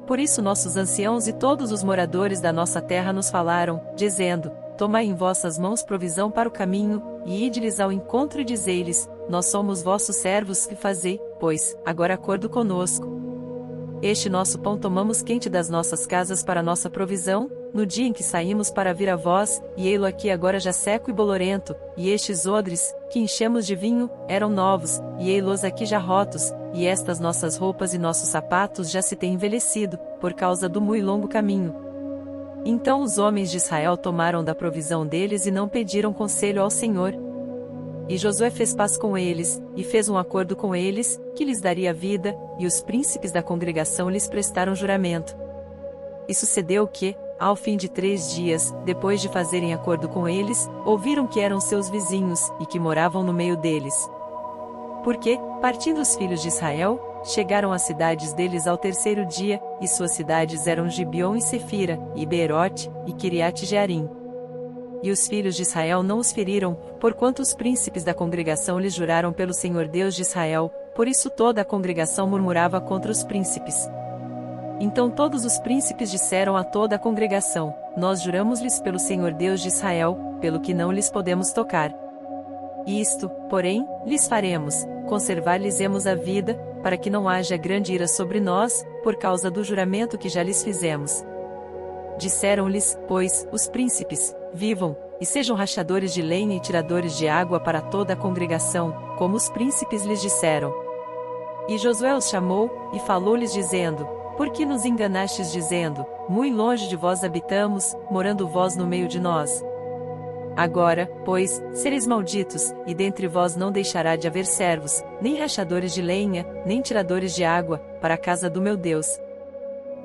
Por isso nossos anciãos e todos os moradores da nossa terra nos falaram, dizendo: Tomai em vossas mãos provisão para o caminho, e ide-lhes ao encontro e dizei-lhes: Nós somos vossos servos, que fazei, pois, agora acordo conosco. Este nosso pão tomamos quente das nossas casas para nossa provisão, no dia em que saímos para vir a vós, e ei-lo aqui agora já seco e bolorento, e estes odres, que enchemos de vinho, eram novos, e ei-los aqui já rotos, e estas nossas roupas e nossos sapatos já se têm envelhecido, por causa do muito longo caminho. Então os homens de Israel tomaram da provisão deles e não pediram conselho ao Senhor. E Josué fez paz com eles, e fez um acordo com eles, que lhes daria vida, e os príncipes da congregação lhes prestaram juramento. E sucedeu que, ao fim de 3 dias, depois de fazerem acordo com eles, ouviram que eram seus vizinhos, e que moravam no meio deles. Porque, partindo os filhos de Israel, chegaram às cidades deles ao 3º dia, e suas cidades eram Gibeon e Sefira, e Beerote, e Kiriate-Jearim. E os filhos de Israel não os feriram, porquanto os príncipes da congregação lhes juraram pelo Senhor Deus de Israel, por isso toda a congregação murmurava contra os príncipes. Então todos os príncipes disseram a toda a congregação: Nós juramos-lhes pelo Senhor Deus de Israel, pelo que não lhes podemos tocar. Isto, porém, lhes faremos: conservar-lhes-emos a vida, para que não haja grande ira sobre nós, por causa do juramento que já lhes fizemos. Disseram-lhes, pois, os príncipes: Vivam, e sejam rachadores de lenha e tiradores de água para toda a congregação, como os príncipes lhes disseram. E Josué os chamou, e falou-lhes dizendo: Por que nos enganastes dizendo, muito longe de vós habitamos, morando vós no meio de nós? Agora, pois, sereis malditos, e dentre vós não deixará de haver servos, nem rachadores de lenha, nem tiradores de água, para a casa do meu Deus.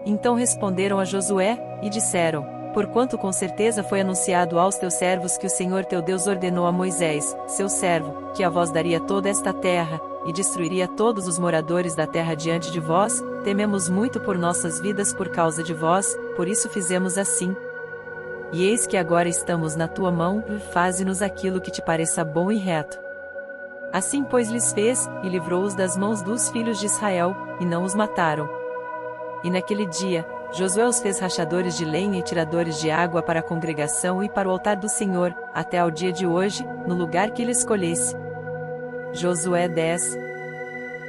Então responderam a Josué, e disseram, porquanto com certeza foi anunciado aos teus servos que o Senhor teu Deus ordenou a Moisés, seu servo, que a vós daria toda esta terra, e destruiria todos os moradores da terra diante de vós, tememos muito por nossas vidas por causa de vós, por isso fizemos assim. E eis que agora estamos na tua mão, faze-nos aquilo que te pareça bom e reto. Assim pois lhes fez, e livrou-os das mãos dos filhos de Israel, e não os mataram. E naquele dia, Josué os fez rachadores de lenha e tiradores de água para a congregação e para o altar do Senhor, até ao dia de hoje, no lugar que ele escolhesse. Josué 10.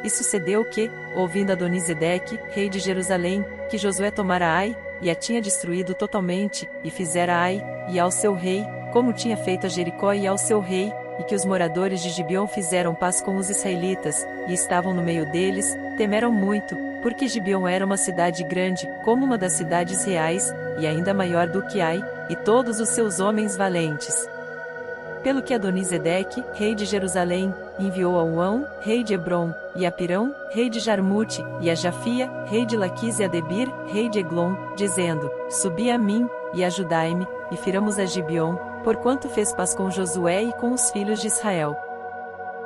E sucedeu que, ouvindo Adonisedeque, rei de Jerusalém, que Josué tomara Ai, e a tinha destruído totalmente, e fizera Ai, e ao seu rei, como tinha feito a Jericó e ao seu rei, e que os moradores de Gibeon fizeram paz com os israelitas, e estavam no meio deles, temeram muito, porque Gibeon era uma cidade grande, como uma das cidades reais, e ainda maior do que Ai, e todos os seus homens valentes. Pelo que Adonisedeque, rei de Jerusalém, enviou a Uão, rei de Hebron, e a Pirão, rei de Jarmute, e a Jafia, rei de Laquis e a Debir, rei de Eglon, dizendo, subi a mim, e ajudai-me, e firamos a Gibeon, porquanto fez paz com Josué e com os filhos de Israel.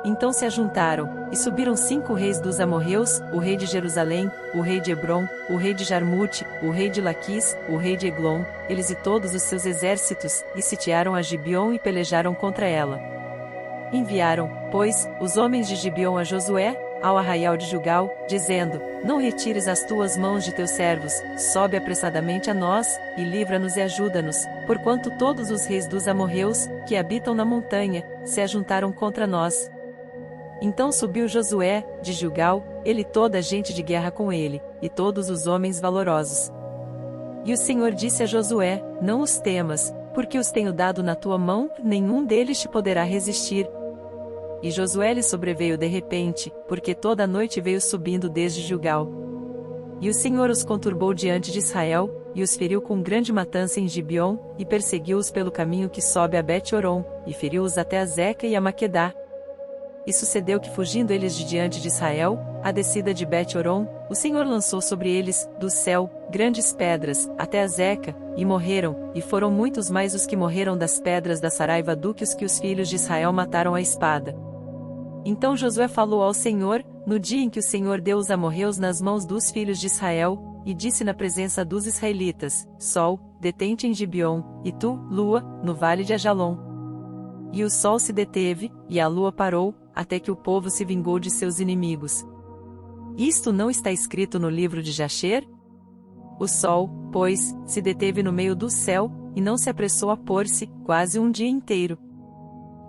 Então se ajuntaram, e subiram 5 reis dos amorreus, o rei de Jerusalém, o rei de Hebron, o rei de Jarmute, o rei de Laquis, o rei de Eglon, eles e todos os seus exércitos, e sitiaram a Gibeon e pelejaram contra ela. Enviaram, pois, os homens de Gibeon a Josué, ao arraial de Gilgal, dizendo, não retires as tuas mãos de teus servos, sobe apressadamente a nós, e livra-nos e ajuda-nos, porquanto todos os reis dos amorreus, que habitam na montanha, se ajuntaram contra nós. Então subiu Josué, de Gilgal, ele e toda a gente de guerra com ele, e todos os homens valorosos. E o Senhor disse a Josué, não os temas, porque os tenho dado na tua mão, nenhum deles te poderá resistir. E Josué lhe sobreveio de repente, porque toda a noite veio subindo desde Gilgal. E o Senhor os conturbou diante de Israel, e os feriu com grande matança em Gibeon, e perseguiu-os pelo caminho que sobe a Bet-Horon, e feriu-os até a Zeca e a Maquedá. E sucedeu que fugindo eles de diante de Israel, a descida de Bet-Horon, o Senhor lançou sobre eles, do céu, grandes pedras, até a Zeca, e morreram, e foram muitos mais os que morreram das pedras da Saraiva do que os filhos de Israel mataram à espada. Então Josué falou ao Senhor, no dia em que o Senhor deu os amorreus nas mãos dos filhos de Israel, e disse na presença dos israelitas, Sol, detente em Gibeon, e tu, Lua, no vale de Ajalon. E o sol se deteve, e a lua parou, até que o povo se vingou de seus inimigos. Isto não está escrito no livro de Jasher? O sol, pois, se deteve no meio do céu, e não se apressou a pôr-se, quase um dia inteiro.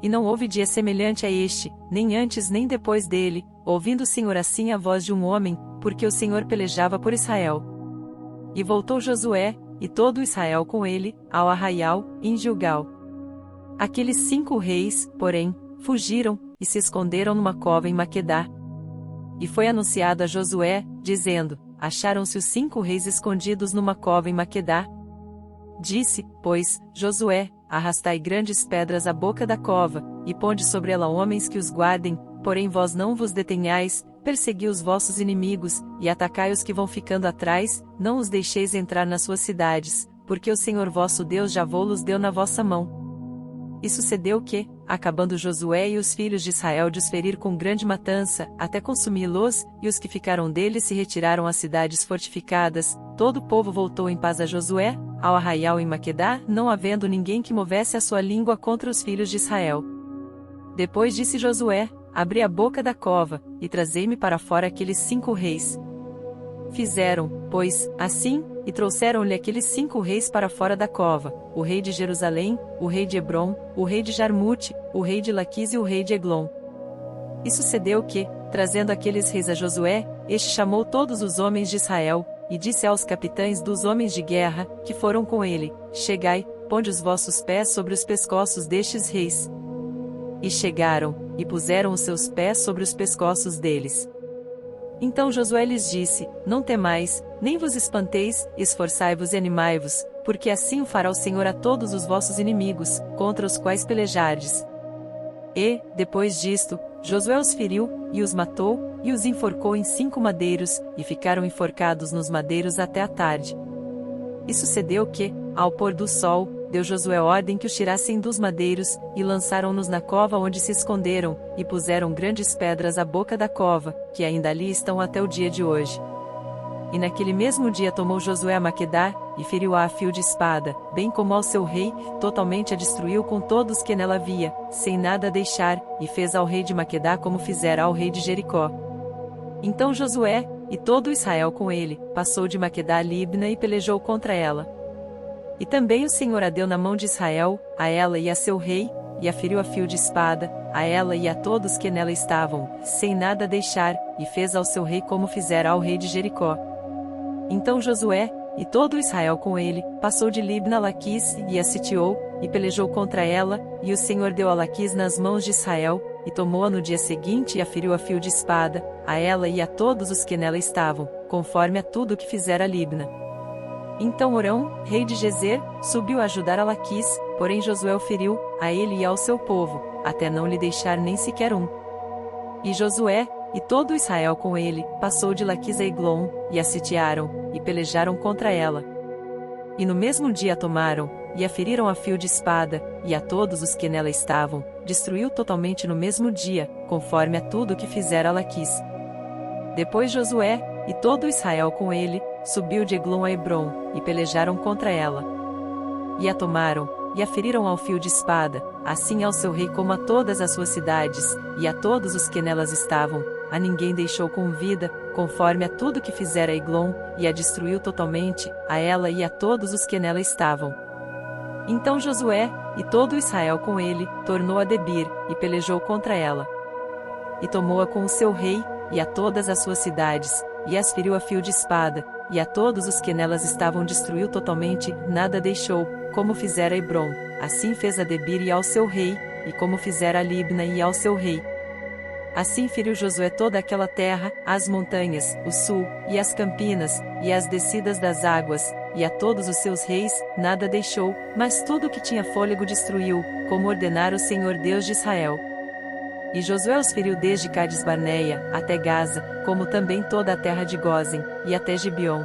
E não houve dia semelhante a este, nem antes nem depois dele, ouvindo o Senhor assim a voz de um homem, porque o Senhor pelejava por Israel. E voltou Josué, e todo Israel com ele, ao arraial, em Gilgal. Aqueles 5 reis, porém, fugiram, e se esconderam numa cova em Maquedá. E foi anunciado a Josué, dizendo, acharam-se os 5 reis escondidos numa cova em Maquedá. Disse, pois, Josué, arrastai grandes pedras à boca da cova, e ponde sobre ela homens que os guardem, porém vós não vos detenhais, persegui os vossos inimigos, e atacai os que vão ficando atrás, não os deixeis entrar nas suas cidades, porque o Senhor vosso Deus já vô-los deu na vossa mão. E sucedeu que, acabando Josué e os filhos de Israel de os ferir com grande matança, até consumi-los, e os que ficaram deles se retiraram às cidades fortificadas, todo o povo voltou em paz a Josué, ao arraial em Maquedá, não havendo ninguém que movesse a sua língua contra os filhos de Israel. Depois disse Josué, abri a boca da cova, e trazei-me para fora aqueles 5 reis. Fizeram, pois, assim, e trouxeram-lhe aqueles 5 reis para fora da cova, o rei de Jerusalém, o rei de Hebron, o rei de Jarmute, o rei de Laquis e o rei de Eglon. E sucedeu que, trazendo aqueles reis a Josué, este chamou todos os homens de Israel, e disse aos capitães dos homens de guerra, que foram com ele, chegai, ponde os vossos pés sobre os pescoços destes reis. E chegaram, e puseram os seus pés sobre os pescoços deles. Então Josué lhes disse: Não temais, nem vos espanteis, esforçai-vos e animai-vos, porque assim o fará o Senhor a todos os vossos inimigos, contra os quais pelejardes. E, depois disto, Josué os feriu, e os matou, e os enforcou em 5 madeiros, e ficaram enforcados nos madeiros até a tarde. E sucedeu que, ao pôr do sol, deu Josué ordem que os tirassem dos madeiros, e lançaram-nos na cova onde se esconderam, e puseram grandes pedras à boca da cova, que ainda ali estão até o dia de hoje. E naquele mesmo dia tomou Josué a Maquedá, e feriu-a a fio de espada, bem como ao seu rei, totalmente a destruiu com todos que nela havia, sem nada deixar, e fez ao rei de Maquedá como fizera ao rei de Jericó. Então Josué, e todo Israel com ele, passou de Maquedá a Libna e pelejou contra ela. E também o Senhor a deu na mão de Israel, a ela e a seu rei, e a feriu a fio de espada, a ela e a todos que nela estavam, sem nada deixar, e fez ao seu rei como fizera ao rei de Jericó. Então Josué, e todo Israel com ele, passou de Libna a Laquis, e a sitiou, e pelejou contra ela, e o Senhor deu a Laquis nas mãos de Israel, e tomou-a no dia seguinte e a feriu a fio de espada, a ela e a todos os que nela estavam, conforme a tudo o que fizera Libna. Então Orão, rei de Gezer, subiu a ajudar a Laquis, porém Josué o feriu, a ele e ao seu povo, até não lhe deixar nem sequer um. E Josué, e todo Israel com ele, passou de Laquis a Eglon, e a sitiaram, e pelejaram contra ela. E no mesmo dia a tomaram, e a feriram a fio de espada, e a todos os que nela estavam, destruiu totalmente no mesmo dia, conforme a tudo o que fizera Laquis. Depois Josué, e todo Israel com ele, subiu de Eglon a Hebrom, e pelejaram contra ela. E a tomaram, e a feriram ao fio de espada, assim ao seu rei como a todas as suas cidades, e a todos os que nelas estavam, a ninguém deixou com vida, conforme a tudo que fizera Eglon, e a destruiu totalmente, a ela e a todos os que nela estavam. Então Josué, e todo Israel com ele, tornou a Debir, e pelejou contra ela. E tomou-a com o seu rei, e a todas as suas cidades, e as feriu a fio de espada, e a todos os que nelas estavam destruiu totalmente, nada deixou, como fizera Hebrom, assim fez a Debir e ao seu rei, e como fizera a Libna e ao seu rei. Assim feriu Josué toda aquela terra, as montanhas, o sul, e as campinas, e as descidas das águas, e a todos os seus reis, nada deixou, mas tudo o que tinha fôlego destruiu, como ordenara o Senhor Deus de Israel. E Josué os feriu desde Cades-Barneia, até Gaza, como também toda a terra de Gósen, e até Gibeon.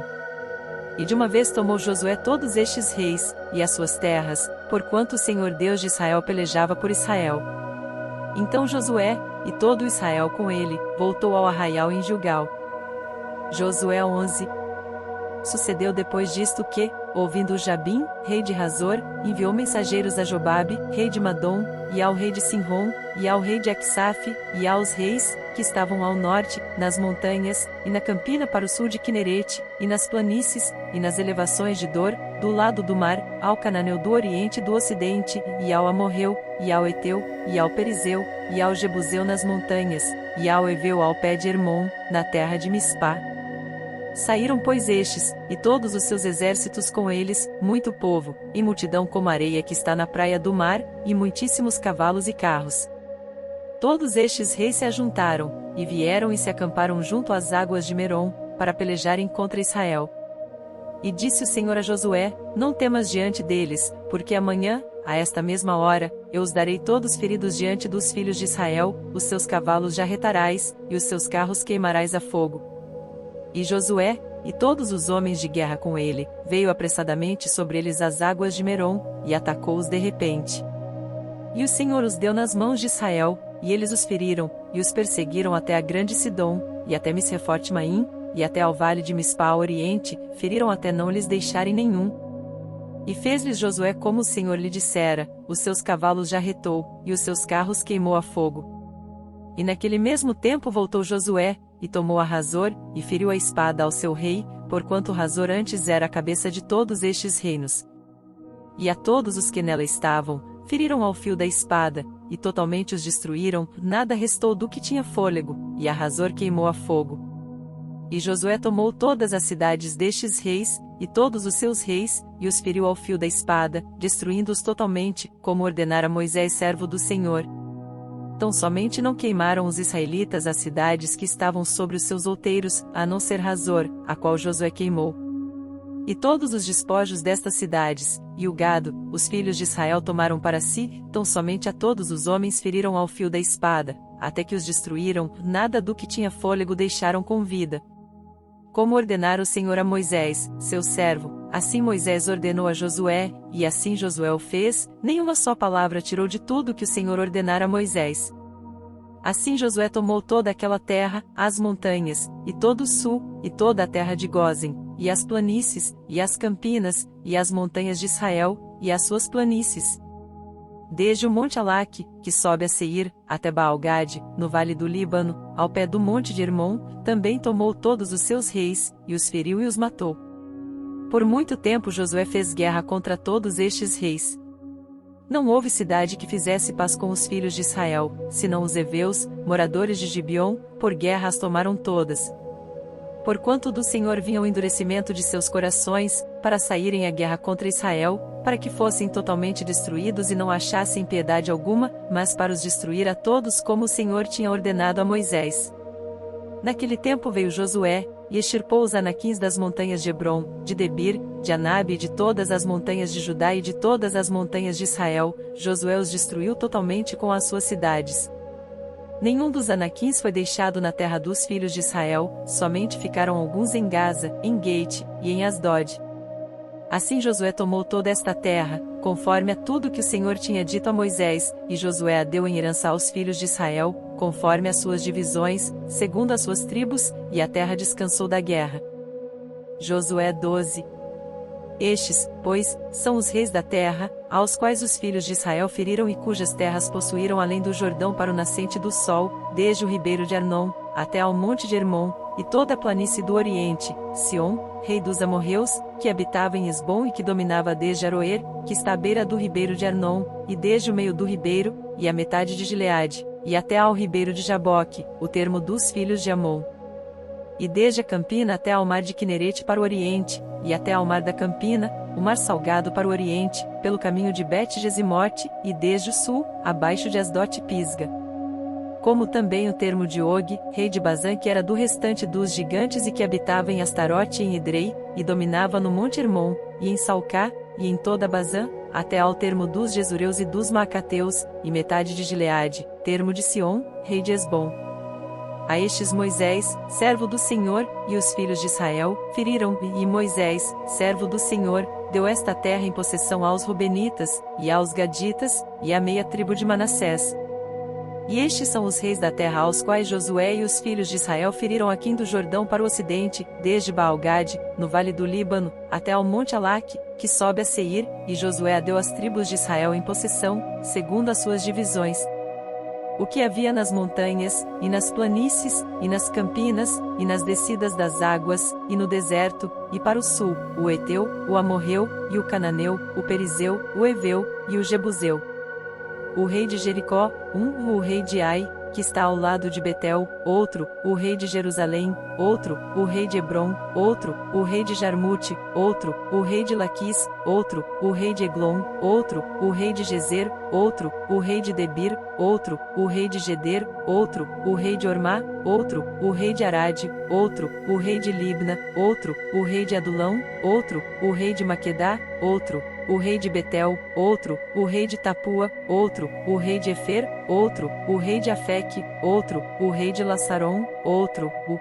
E de uma vez tomou Josué todos estes reis, e as suas terras, porquanto o Senhor Deus de Israel pelejava por Israel. Então Josué, e todo Israel com ele, voltou ao arraial em Gilgal. Josué 11. Sucedeu depois disto que, ouvindo Jabim, rei de Hazor, enviou mensageiros a Jobabe, rei de Madom, e ao rei de Sinrom, e ao rei de Aksaf, e aos reis, que estavam ao norte, nas montanhas, e na campina para o sul de Quinerete, e nas planícies, e nas elevações de Dor, do lado do mar, ao cananeu do oriente e do ocidente, e ao amorreu, e ao eteu, e ao perizeu, e ao jebuseu nas montanhas, e ao eveu ao pé de Hermon, na terra de Mispá. Saíram pois estes, e todos os seus exércitos com eles, muito povo, e multidão como a areia que está na praia do mar, e muitíssimos cavalos e carros. Todos estes reis se ajuntaram, e vieram e se acamparam junto às águas de Merom, para pelejarem contra Israel. E disse o Senhor a Josué: Não temas diante deles, porque amanhã, a esta mesma hora, eu os darei todos feridos diante dos filhos de Israel, os seus cavalos jarretarás, e os seus carros queimarás a fogo. E Josué, e todos os homens de guerra com ele, veio apressadamente sobre eles as águas de Merom, e atacou-os de repente. E o Senhor os deu nas mãos de Israel, e eles os feriram, e os perseguiram até a grande Sidom, e até Misrefote-Maim, e até ao vale de Mispá ao oriente, feriram até não lhes deixarem nenhum. E fez-lhes Josué como o Senhor lhe dissera, os seus cavalos jarretou, e os seus carros queimou a fogo. E naquele mesmo tempo voltou Josué, e tomou a Hazor, e feriu a espada ao seu rei, porquanto Hazor antes era a cabeça de todos estes reinos. E a todos os que nela estavam, feriram ao fio da espada, e totalmente os destruíram, nada restou do que tinha fôlego, e a Hazor queimou a fogo. E Josué tomou todas as cidades destes reis, e todos os seus reis, e os feriu ao fio da espada, destruindo-os totalmente, como ordenara Moisés servo do Senhor. Tão somente não queimaram os israelitas as cidades que estavam sobre os seus outeiros, a não ser Hazor, a qual Josué queimou. E todos os despojos destas cidades, e o gado, os filhos de Israel tomaram para si, tão somente a todos os homens feriram ao fio da espada, até que os destruíram, nada do que tinha fôlego deixaram com vida. Como ordenara o Senhor a Moisés, seu servo, assim Moisés ordenou a Josué, e assim Josué o fez, nenhuma só palavra tirou de tudo que o Senhor ordenara a Moisés. Assim Josué tomou toda aquela terra, as montanhas, e todo o sul, e toda a terra de Gósen, e as planícies, e as campinas, e as montanhas de Israel, e as suas planícies. Desde o monte Alaque, que sobe a Seir, até Baal-Gade, no vale do Líbano, ao pé do monte de Hermon, também tomou todos os seus reis, e os feriu e os matou. Por muito tempo Josué fez guerra contra todos estes reis. Não houve cidade que fizesse paz com os filhos de Israel, senão os heveus, moradores de Gibeon, por guerra as tomaram todas. Porquanto do Senhor vinha o endurecimento de seus corações, para saírem à guerra contra Israel, para que fossem totalmente destruídos e não achassem piedade alguma, mas para os destruir a todos como o Senhor tinha ordenado a Moisés. Naquele tempo veio Josué, e extirpou os anaquins das montanhas de Hebron, de Debir, de Anabe e de todas as montanhas de Judá e de todas as montanhas de Israel. Josué os destruiu totalmente com as suas cidades. Nenhum dos anaquins foi deixado na terra dos filhos de Israel, somente ficaram alguns em Gaza, em Gate, e em Asdod. Assim Josué tomou toda esta terra, conforme a tudo que o Senhor tinha dito a Moisés, e Josué a deu em herança aos filhos de Israel, conforme as suas divisões, segundo as suas tribos, e a terra descansou da guerra. Josué 12. Estes, pois, são os reis da terra, aos quais os filhos de Israel feriram e cujas terras possuíram além do Jordão para o nascente do sol, desde o ribeiro de Arnon, até ao monte de Hermon, e toda a planície do oriente, Sion, rei dos amorreus, que habitava em Esbom e que dominava desde Aroer, que está à beira do ribeiro de Arnon, e desde o meio do ribeiro, e a metade de Gileade, e até ao ribeiro de Jaboque, o termo dos filhos de Amon. E desde a campina até ao mar de Quinerete para o oriente, e até ao mar da campina, o mar salgado para o oriente, pelo caminho de Bet-Gesimote, e desde o sul, abaixo de Asdote e Pisga. Como também o termo de Og, rei de Bazã, que era do restante dos gigantes e que habitava em Astarote e em Edrei, e dominava no monte Hermon, e em Salcá, e em toda Bazã, até ao termo dos Jesureus e dos Maacateus, e metade de Gileade, termo de Sion, rei de Esbom. A estes Moisés, servo do Senhor, e os filhos de Israel, feriram, e Moisés, servo do Senhor, deu esta terra em possessão aos Rubenitas, e aos Gaditas, e à meia tribo de Manassés. E estes são os reis da terra aos quais Josué e os filhos de Israel feriram aquém do Jordão para o ocidente, desde Baal-Gade, no vale do Líbano, até ao monte Alaque, que sobe a Seir, e Josué a deu às tribos de Israel em possessão, segundo as suas divisões. O que havia nas montanhas, e nas planícies, e nas campinas, e nas descidas das águas, e no deserto, e para o sul, o Eteu, o Amorreu, e o Cananeu, o Perizeu, o Eveu, e o Jebuseu. O rei de Jericó, o rei de Ai, que está ao lado de Betel, outro, o rei de Jerusalém, outro, o rei de Hebron, outro, o rei de Jarmute, outro, o rei de Laquis, outro, o rei de Eglon, outro, o rei de Gezer, outro, o rei de Debir, outro, o rei de Geder, outro, o rei de Ormá, outro, o rei de Arade, outro, o rei de Libna, outro, o rei de Adulão, outro, o rei de Maquedá, outro, o rei de Betel, outro, o rei de Tapua, outro, o rei de Efer, outro, o rei de Afeque, outro, o rei de Lassaron, outro, o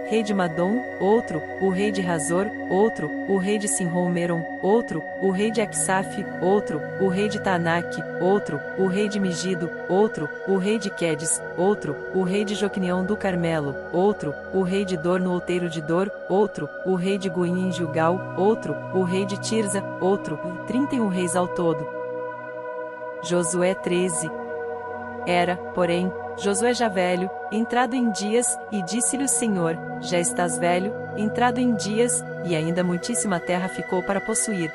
rei de Madom, outro, o rei de Razor, outro, o rei de Sinrom-Meron, outro, o rei de Aksaf, outro, o rei de Taanaque, outro, o rei de Megido, outro, o rei de Quedes, outro, o rei de Joquneão do Carmelo, outro, o rei de Dor no outeiro de Dor, outro, o rei de Goim em Gilgal, outro, o rei de Tirza, outro, 31 reis ao todo. Josué 13. Era, porém, Josué já velho, entrado em dias, e disse-lhe o Senhor: já estás velho, entrado em dias, e ainda muitíssima terra ficou para possuir.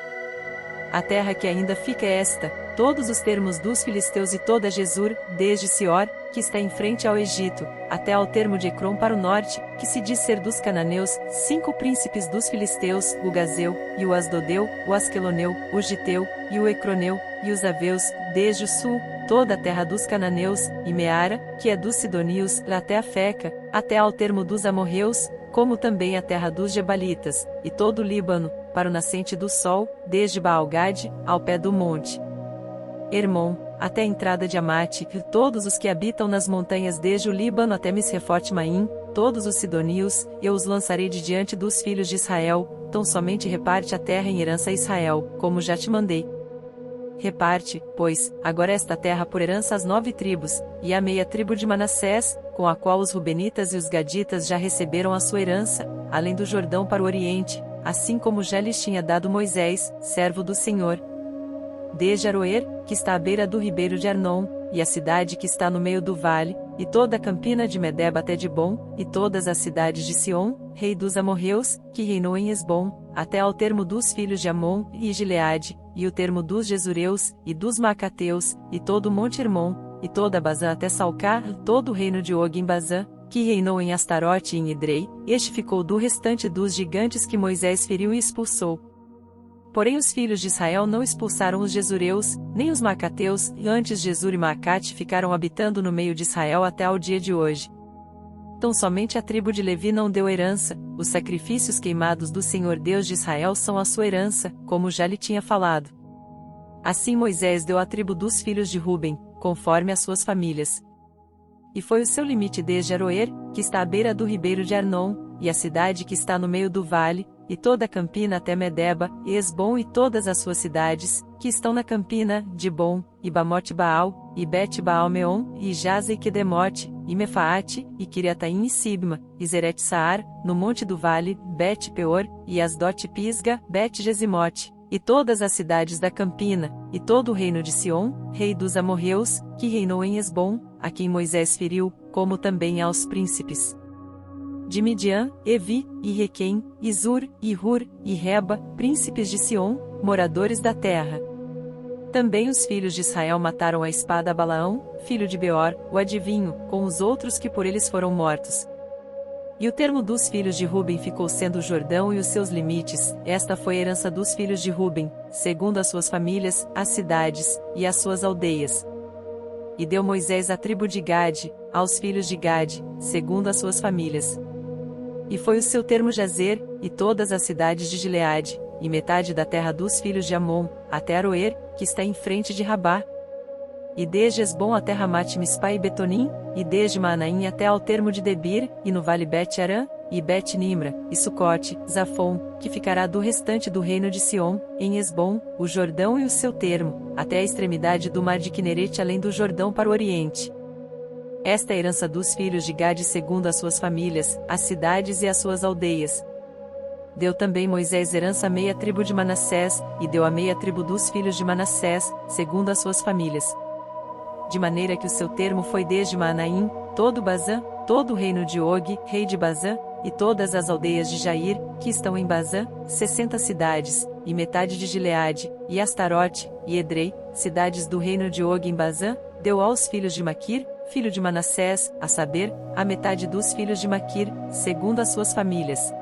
A terra que ainda fica é esta, todos os termos dos filisteus e toda Jesur, desde Sior, que está em frente ao Egito, até ao termo de Ecrom para o norte, que se diz ser dos cananeus, 5 príncipes dos filisteus, o Gazeu, e o Asdodeu, o Asqueloneu, o Giteu, e o Ecroneu, e os Aveus, desde o sul, toda a terra dos cananeus, e Meara, que é dos sidonios, até a Feca, até ao termo dos amorreus, como também a terra dos Gebalitas, e todo o Líbano, para o nascente do sol, desde Baal-Gade, ao pé do monte Hermon, até a entrada de Amate, e todos os que habitam nas montanhas desde o Líbano até Misrefote-Maim, todos os sidonios, eu os lançarei de diante dos filhos de Israel, tão somente reparte a terra em herança a Israel, como já te mandei. Reparte, pois, agora esta terra por herança às 9 tribos, e à meia tribo de Manassés, com a qual os Rubenitas e os Gaditas já receberam a sua herança, além do Jordão para o Oriente, assim como já lhes tinha dado Moisés, servo do Senhor. Desde Aroer, que está à beira do ribeiro de Arnon, e a cidade que está no meio do vale, e toda a campina de Medeba até Dibon, e todas as cidades de Sion, rei dos amorreus, que reinou em Esbom, até ao termo dos filhos de Amon e Gileade, e o termo dos Jesureus, e dos Macateus, e todo o monte Hermon, e toda Bazã até Salcar, todo o reino de Og em Bazã, que reinou em Astarote e em Edrei, este ficou do restante dos gigantes que Moisés feriu e expulsou. Porém os filhos de Israel não expulsaram os Jesureus, nem os Macateus, e antes Jesur e Macate ficaram habitando no meio de Israel até ao dia de hoje. Tão somente a tribo de Levi não deu herança, os sacrifícios queimados do Senhor Deus de Israel são a sua herança, como já lhe tinha falado. Assim Moisés deu à tribo dos filhos de Ruben, conforme as suas famílias. E foi o seu limite desde Aroer, que está à beira do ribeiro de Arnon, e a cidade que está no meio do vale, e toda a campina até Medeba, e Esbom e todas as suas cidades, que estão na campina, Dibon, e Bamote-Baal, e Bet-Baal-Meon, e Jaza e Quedemote, e Mefaate, e Kiriataim e Sibma, e Zeret-Saar, no monte do vale, Bet-Peor, e Asdote-Pisga, Bet-Gesimote, e todas as cidades da campina, e todo o reino de Sion, rei dos amorreus, que reinou em Esbom, a quem Moisés feriu, como também aos príncipes de Midian, Evi, e Requem, e Zur, e Hur, e Reba, príncipes de Sion, moradores da terra. Também os filhos de Israel mataram a espada a Balaão, filho de Beor, o adivinho, com os outros que por eles foram mortos. E o termo dos filhos de Ruben ficou sendo o Jordão e os seus limites, esta foi a herança dos filhos de Ruben, segundo as suas famílias, as cidades, e as suas aldeias. E deu Moisés a tribo de Gade, aos filhos de Gade, segundo as suas famílias. E foi o seu termo Jazer, e todas as cidades de Gileade, e metade da terra dos filhos de Amon, até Aroer, que está em frente de Rabá. E desde Esbom até Ramate-Mispa e Betonim, e desde Manaim até ao termo de Debir, e no vale Bet-Arã, e Bet-Nimra, e Sucote, Zafon, que ficará do restante do reino de Sion, em Esbom, o Jordão e o seu termo, até a extremidade do mar de Quinerete além do Jordão para o Oriente. Esta é a herança dos filhos de Gade segundo as suas famílias, as cidades e as suas aldeias. Deu também Moisés herança à meia tribo de Manassés, e deu a meia tribo dos filhos de Manassés, segundo as suas famílias. De maneira que o seu termo foi desde Manaim, todo Bazã, todo o reino de Og, rei de Bazã, e todas as aldeias de Jair, que estão em Bazã, 60 cidades, e metade de Gileade, e Astarote, e Edrei, cidades do reino de Og em Bazã, deu aos filhos de Maquir, filho de Manassés, a saber, a metade dos filhos de Maquir, segundo as suas famílias.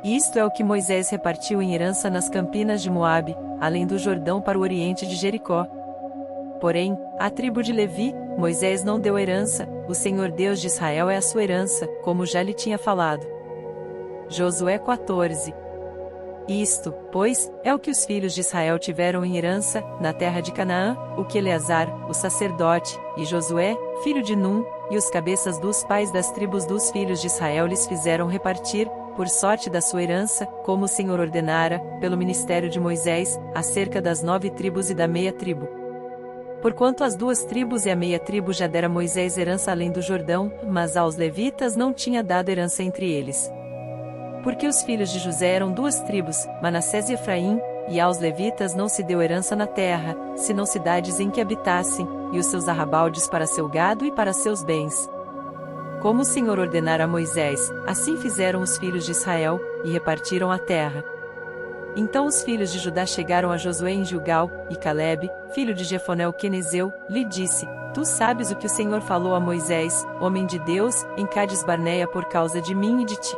Isto é o que Moisés repartiu em herança nas campinas de Moabe, além do Jordão para o oriente de Jericó. Porém, à tribo de Levi, Moisés não deu herança, o Senhor Deus de Israel é a sua herança, como já lhe tinha falado. Josué 14. Isto, pois, é o que os filhos de Israel tiveram em herança, na terra de Canaã, o que Eleazar, o sacerdote, e Josué, filho de Num, e os cabeças dos pais das tribos dos filhos de Israel lhes fizeram repartir, por sorte da sua herança, como o Senhor ordenara, pelo ministério de Moisés, acerca das 9 tribos e da meia tribo. Porquanto as 2 tribos e a meia tribo já dera Moisés herança além do Jordão, mas aos levitas não tinha dado herança entre eles. Porque os filhos de José eram 2 tribos, Manassés e Efraim, e aos levitas não se deu herança na terra, senão cidades em que habitassem, e os seus arrabaldes para seu gado e para seus bens. Como o Senhor ordenara a Moisés, assim fizeram os filhos de Israel, e repartiram a terra. Então os filhos de Judá chegaram a Josué em Gilgal, e Calebe, filho de Jefoné o quenezeu, lhe disse: Tu sabes o que o Senhor falou a Moisés, homem de Deus, em Cades Barneia por causa de mim e de ti.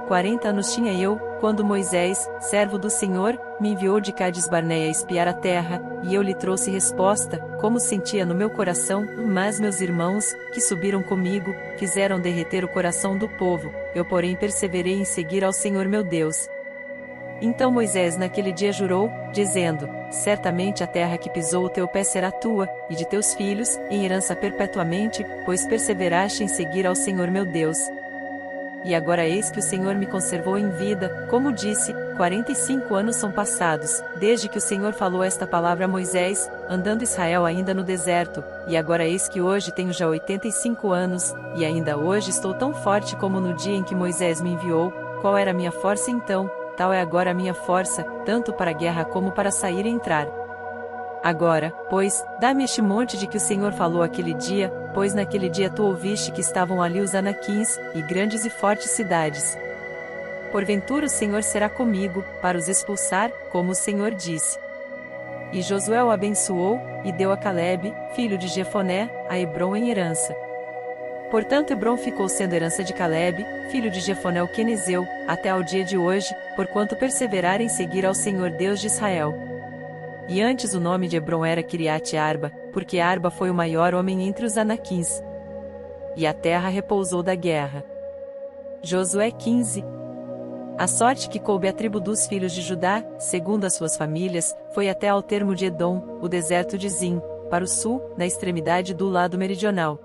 40 anos tinha eu, quando Moisés, servo do Senhor, me enviou de Cades Barneia a espiar a terra, e eu lhe trouxe resposta, como sentia no meu coração, mas meus irmãos, que subiram comigo, fizeram derreter o coração do povo, eu porém perseverei em seguir ao Senhor meu Deus. Então Moisés naquele dia jurou, dizendo: Certamente a terra que pisou o teu pé será tua, e de teus filhos, em herança perpetuamente, pois perseveraste em seguir ao Senhor meu Deus. E agora eis que o Senhor me conservou em vida, como disse, 45 anos são passados, desde que o Senhor falou esta palavra a Moisés, andando Israel ainda no deserto, e agora eis que hoje tenho já 85 anos, e ainda hoje estou tão forte como no dia em que Moisés me enviou. Qual era a minha força então? Tal é agora a minha força, tanto para a guerra como para sair e entrar. Agora, pois, dá-me este monte de que o Senhor falou aquele dia, pois naquele dia tu ouviste que estavam ali os anaquins, e grandes e fortes cidades. Porventura o Senhor será comigo, para os expulsar, como o Senhor disse. E Josué o abençoou, e deu a Calebe, filho de Jefoné, a Hebrom em herança. Portanto Hebrom ficou sendo herança de Calebe, filho de Jefoné o quenezeu, até ao dia de hoje, porquanto perseverar em seguir ao Senhor Deus de Israel. E antes o nome de Hebrom era Kiriate Arba, porque Arba foi o maior homem entre os anaquins. E a terra repousou da guerra. Josué 15. A sorte que coube à tribo dos filhos de Judá, segundo as suas famílias, foi até ao termo de Edom, o deserto de Zim, para o sul, na extremidade do lado meridional.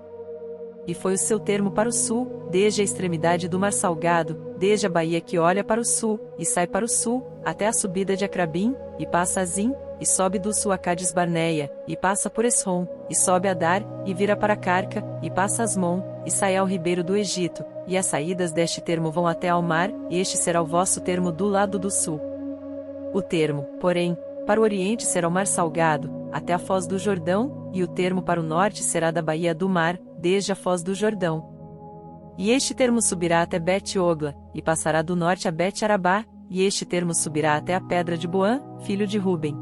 E foi o seu termo para o sul, desde a extremidade do Mar Salgado, desde a baía que olha para o sul, e sai para o sul, até a subida de Acrabim, e passa a Zim, e sobe do sul a Cades Barneia, e passa por Esrom, e sobe a Dar, e vira para Carca, e passa Asmon, e sai ao ribeiro do Egito, e as saídas deste termo vão até ao mar, e este será o vosso termo do lado do sul. O termo, porém, para o oriente será o Mar Salgado, até a foz do Jordão, e o termo para o norte será da baía do mar, desde a foz do Jordão. E este termo subirá até Bet-Ogla, e passará do norte a Bet-Arabá, e este termo subirá até a pedra de Boã, filho de Ruben.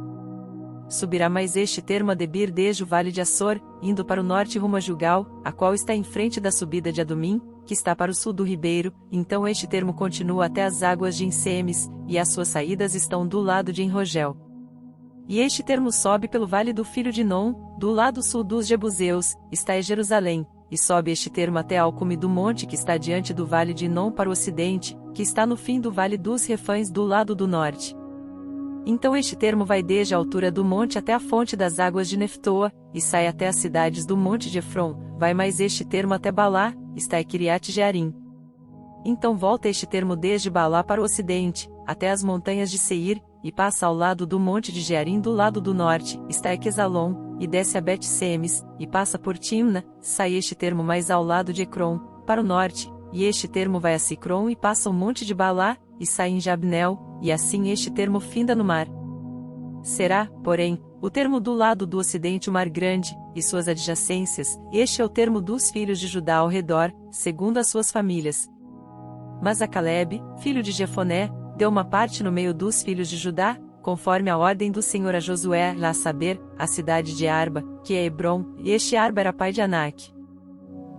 Subirá mais este termo a Debir desde o vale de Assor, indo para o norte rumo a Gilgal, a qual está em frente da subida de Adumim, que está para o sul do ribeiro, então este termo continua até as águas de Ensemes, e as suas saídas estão do lado de Enrogel. E este termo sobe pelo vale do filho de Non, do lado sul dos Jebuseus, está em Jerusalém, e sobe este termo até ao cume do monte que está diante do vale de Non para o ocidente, que está no fim do vale dos Refães do lado do norte. Então este termo vai desde a altura do monte até a fonte das águas de Neftoa, e sai até as cidades do monte de Efron, vai mais este termo até Balá, está em Kiriat Jearim. Então volta este termo desde Balá para o ocidente, até as montanhas de Seir, e passa ao lado do monte de Jearim do lado do norte, está em Quesalon, e desce a Bet-Semes, e passa por Timna, sai este termo mais ao lado de Ecrom, para o norte, e este termo vai a Sicrom e passa o monte de Balá, e sai em Jabnel, e assim este termo finda no mar. Será, porém, o termo do lado do ocidente o mar grande, e suas adjacências, este é o termo dos filhos de Judá ao redor, segundo as suas famílias. Mas a Calebe, filho de Jefoné, deu uma parte no meio dos filhos de Judá, conforme a ordem do Senhor a Josué, lá a saber, a cidade de Arba, que é Hebrom, e este Arba era pai de Anak.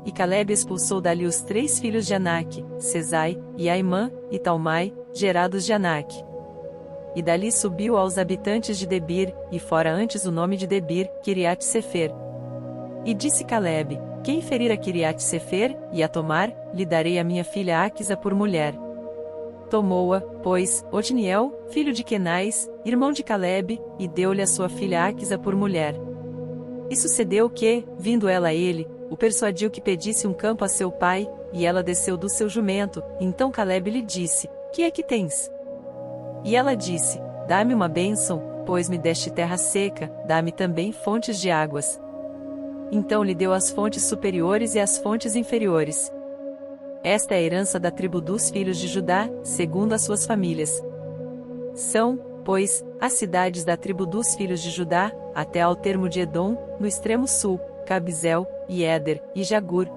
E Calebe expulsou dali os 3 filhos de Anak, Sesai, e Aimã, e Talmai, gerados de Anak. E dali subiu aos habitantes de Debir, e fora antes o nome de Debir, Kiriat Sefer. E disse Calebe: Quem ferir a Kiriat Sefer, e a tomar, lhe darei a minha filha Aquisa por mulher. Tomou-a, pois, Otniel, filho de Kenais, irmão de Calebe, e deu-lhe a sua filha Aquisa por mulher. E sucedeu que, vindo ela a ele, o persuadiu que pedisse um campo a seu pai, e ela desceu do seu jumento, então Calebe lhe disse: Que é que tens? E ela disse: Dá-me uma bênção, pois me deste terra seca, dá-me também fontes de águas. Então lhe deu as fontes superiores e as fontes inferiores. Esta é a herança da tribo dos filhos de Judá, segundo as suas famílias. São, pois, as cidades da tribo dos filhos de Judá, até ao termo de Edom, no extremo sul, Cabizel, e Éder, e Jagur,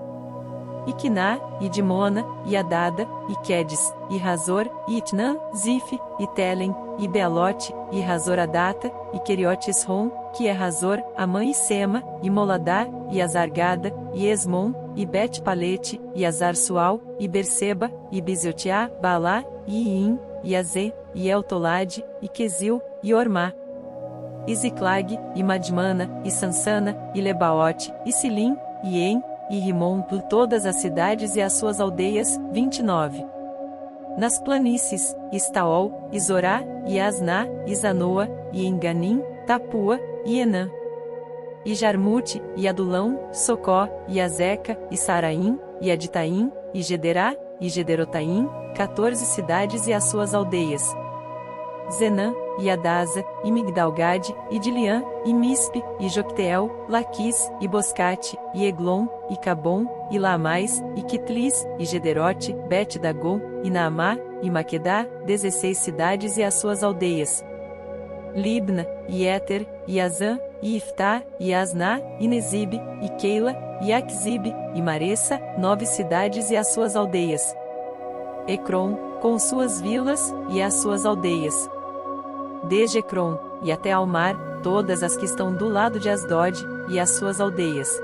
e Quiná, e Dimona, e Adada, e Quedes, e Razor, e Itnã, Zif, e Telem, e Bealote, e Razor Adata, e Keriote Esrom, que é Razor, Amã e Sema, e Moladá, e Azargada, e Esmon, e Bet-Palete, e Azar-Sual, e Berseba, e Bizotiá, Balá, e Iim, e Azê, e Eltolade, e Quesil, e Ormá, e Ziclag, e Madmana, e Sansana, e Lebaote, e Silim, e En, e Rimon, por todas as cidades e as suas aldeias. 29. Nas planícies, Estaol, e Zorá, e Asná, e Zanoa, e Enganim, Tapua, e Enã, e Jarmute, e Adulão, Socó, e Azeca, e Saraim, e Aditaim, e Gederá, e Gederotaim, 14 cidades e as suas aldeias. Zenã, e Adasa, e Migdalgade, e Diliã, e Mispe, e Jocteel, Laquis, e Boscate, e Eglon, e Cabom, e Lamais, e Quitlis, e Gederote, Bet-Dagon, e Naamá, e Maquedá, 16 cidades e as suas aldeias. Libna, e Éter, e Azã, e Iftá, e Asná, e Nezibe, e Keila, e Aquzibe, e Maressa, 9 cidades e as suas aldeias. Ecrom, com suas vilas, e as suas aldeias. Desde Ecrom, e até ao mar, todas as que estão do lado de Asdod, e as suas aldeias.